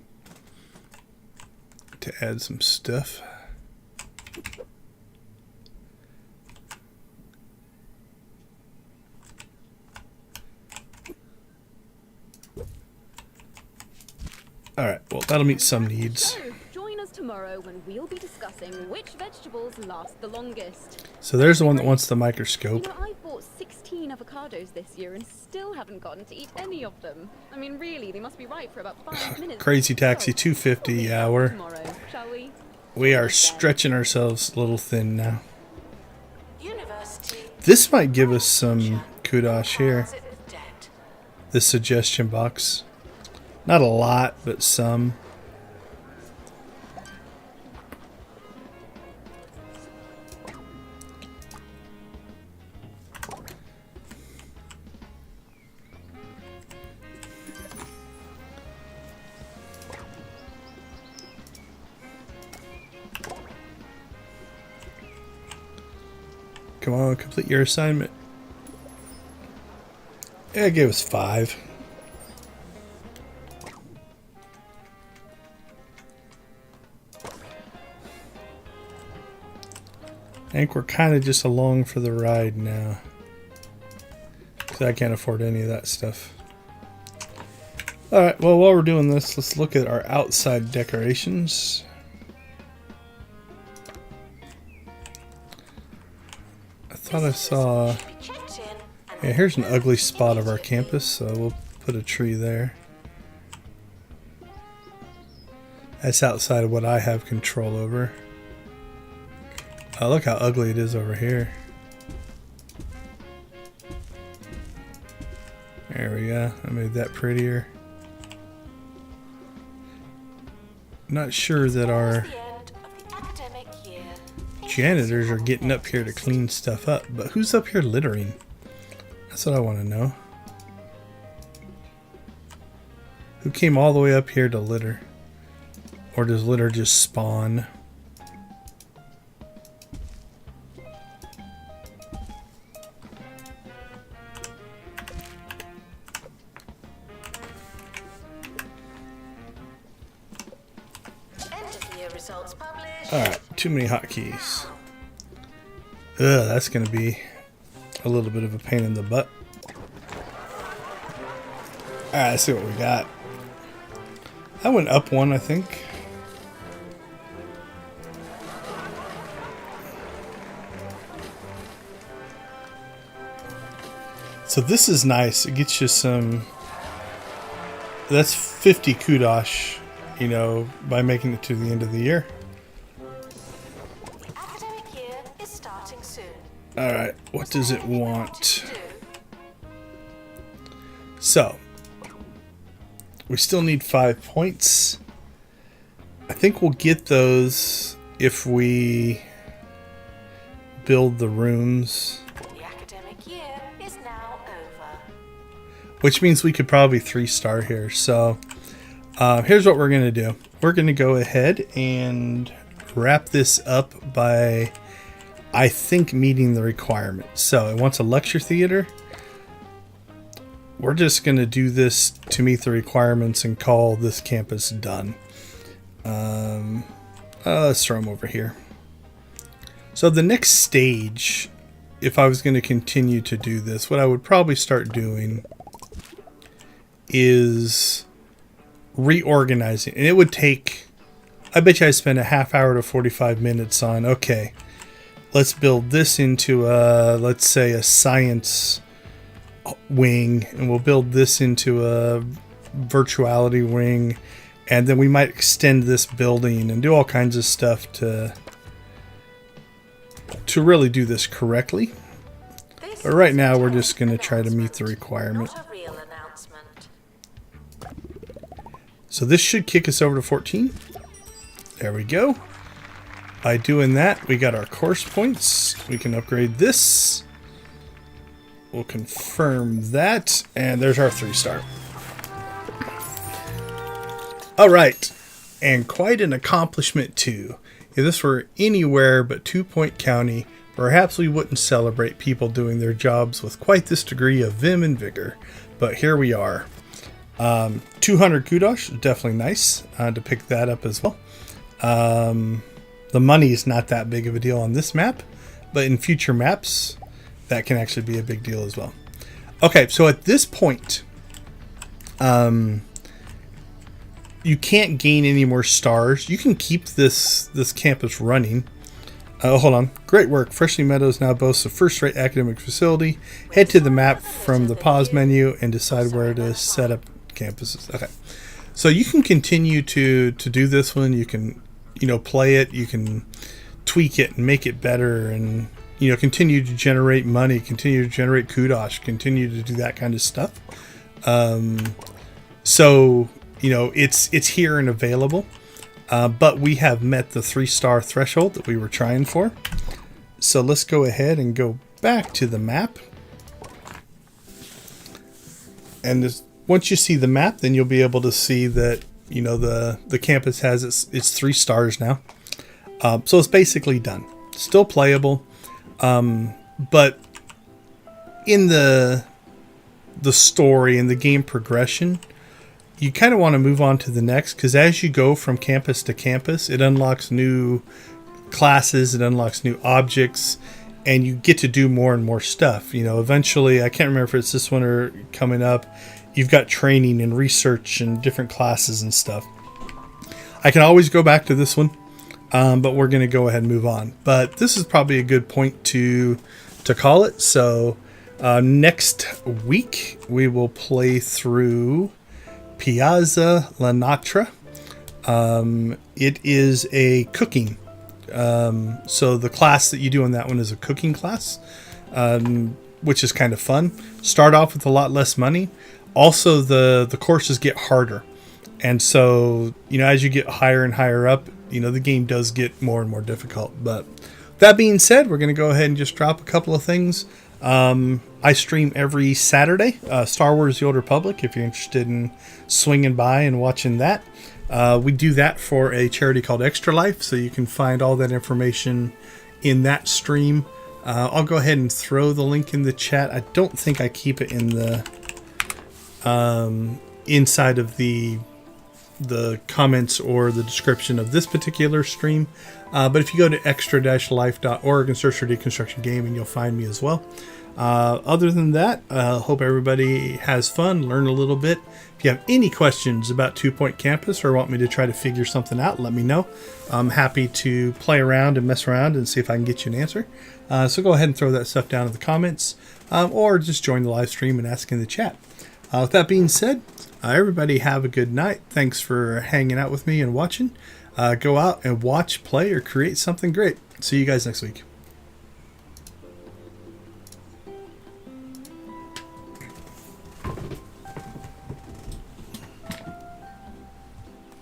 to add some stuff. Alright, well, that'll meet some needs. So, join us tomorrow when we'll be discussing which vegetables last the longest. So there's the one that wants the You microscope. know, I bought 16 avocados this year and still haven't gotten to eat any of them. I mean, really, they must be ripe for about 5 minutes. Crazy Taxi So, 250, we'll yeah, meet tomorrow, shall we? we are stretching ourselves a little thin now. University. This might give us some kudos here. It with debt. This suggestion box. Not a lot, but some. Come on, complete your assignment. Yeah, it gave us 5. I think we're kind of just along for the ride now. Because I can't afford any of that stuff. Alright, well, while we're doing this, let's look at our outside decorations. I thought I saw... Yeah, here's an ugly spot of our campus, so we'll put a tree there. That's outside of what I have control over. Oh, look how ugly it is over here. There we go. I made that prettier. Not sure that our janitors are getting up here to clean stuff up, but who's up here littering? That's what I want to know. Who came all the way up here to litter? Or does litter just spawn? Alright, too many hotkeys. Ugh, that's going to be a little bit of a pain in the butt. Alright, let's see what we got. I went up one, I think. So this is nice. It gets you some... That's 50 kudos, you know, by making it to the end of the year. All right, what does it Anything you wanted want? to do? So, we still need 5 points. I think we'll get those if we build the rooms, The academic year is now over. which means we could probably 3-star here. So, here's what we're going to do. We're going to go ahead and wrap this up by, I think, meeting the requirements. So, it wants a lecture theater. We're just going to do this to meet the requirements and call this campus done. Let's throw them over here. So the next stage, if I was going to continue to do this, what I would probably start doing is reorganizing. And it would take, I bet you I'd spend a half hour to 45 minutes on, okay, let's build this into let's say a science wing, and we'll build this into a virtuality wing, and then we might extend this building and do all kinds of stuff to really do this correctly. This But right is now a we're just going to try to meet the announcement, requirement. Not a real announcement. So this should kick us over to 14. There we go. By doing that, we got our course points. We can upgrade this. We'll confirm that, and there's our 3-star. All right, and quite an accomplishment too. If this were anywhere but 2 Point County, perhaps we wouldn't celebrate people doing their jobs with quite this degree of vim and vigor. But here we are. 200 kudos, definitely nice to pick that up as well. The money is not that big of a deal on this map, but in future maps, that can actually be a big deal as well. Okay, so at this point, you can't gain any more stars. You can keep this campus running. Oh, hold on. Great work. Freshleigh Meadows now boasts a first-rate academic facility. Head to the map from the pause menu and decide where to set up campuses. Okay. So you can continue to do this one. You can, play it. You can tweak it and make it better, and continue to generate money, continue to generate kudos, continue to do that kind of stuff. So it's here and available, but we have met the 3-star threshold that we were trying for. So let's go ahead and go back to the map. And once you see the map, then you'll be able to see that the campus has its 3 stars now. So it's basically done. Still playable. But in the story and the game progression, you kind of want to move on to the next, because as you go from campus to campus, it unlocks new classes, it unlocks new objects, and you get to do more and more stuff. Eventually, I can't remember if it's this one or coming up, you've got training and research and different classes and stuff. I can always go back to this one. But we're going to go ahead and move on. But this is probably a good point to call it. So next week, we will play through Piazza La Natra. It is a cooking. So the class that you do on that one is a cooking class, which is kind of fun. Start off with a lot less money. Also, the courses get harder. And so, as you get higher and higher up, the game does get more and more difficult. But that being said, we're going to go ahead and just drop a couple of things. I stream every Saturday, Star Wars The Old Republic, if you're interested in swinging by and watching that. We do that for a charity called Extra Life, so you can find all that information in that stream. I'll go ahead and throw the link in the chat. I don't think I keep it in the inside of the comments or the description of this particular stream. But if you go to extra-life.org and search for Deconstruction Gaming, you'll find me as well. Other than that, hope everybody has fun, learn a little bit. If you have any questions about 2 Point Campus or want me to try to figure something out, let me know. I'm happy to play around and mess around and see if I can get you an answer. So go ahead and throw that stuff down in the comments, or just join the live stream and ask in the chat. With that being said, everybody have a good night. Thanks for hanging out with me and watching. Go out and watch, play, or create something great. See you guys next week.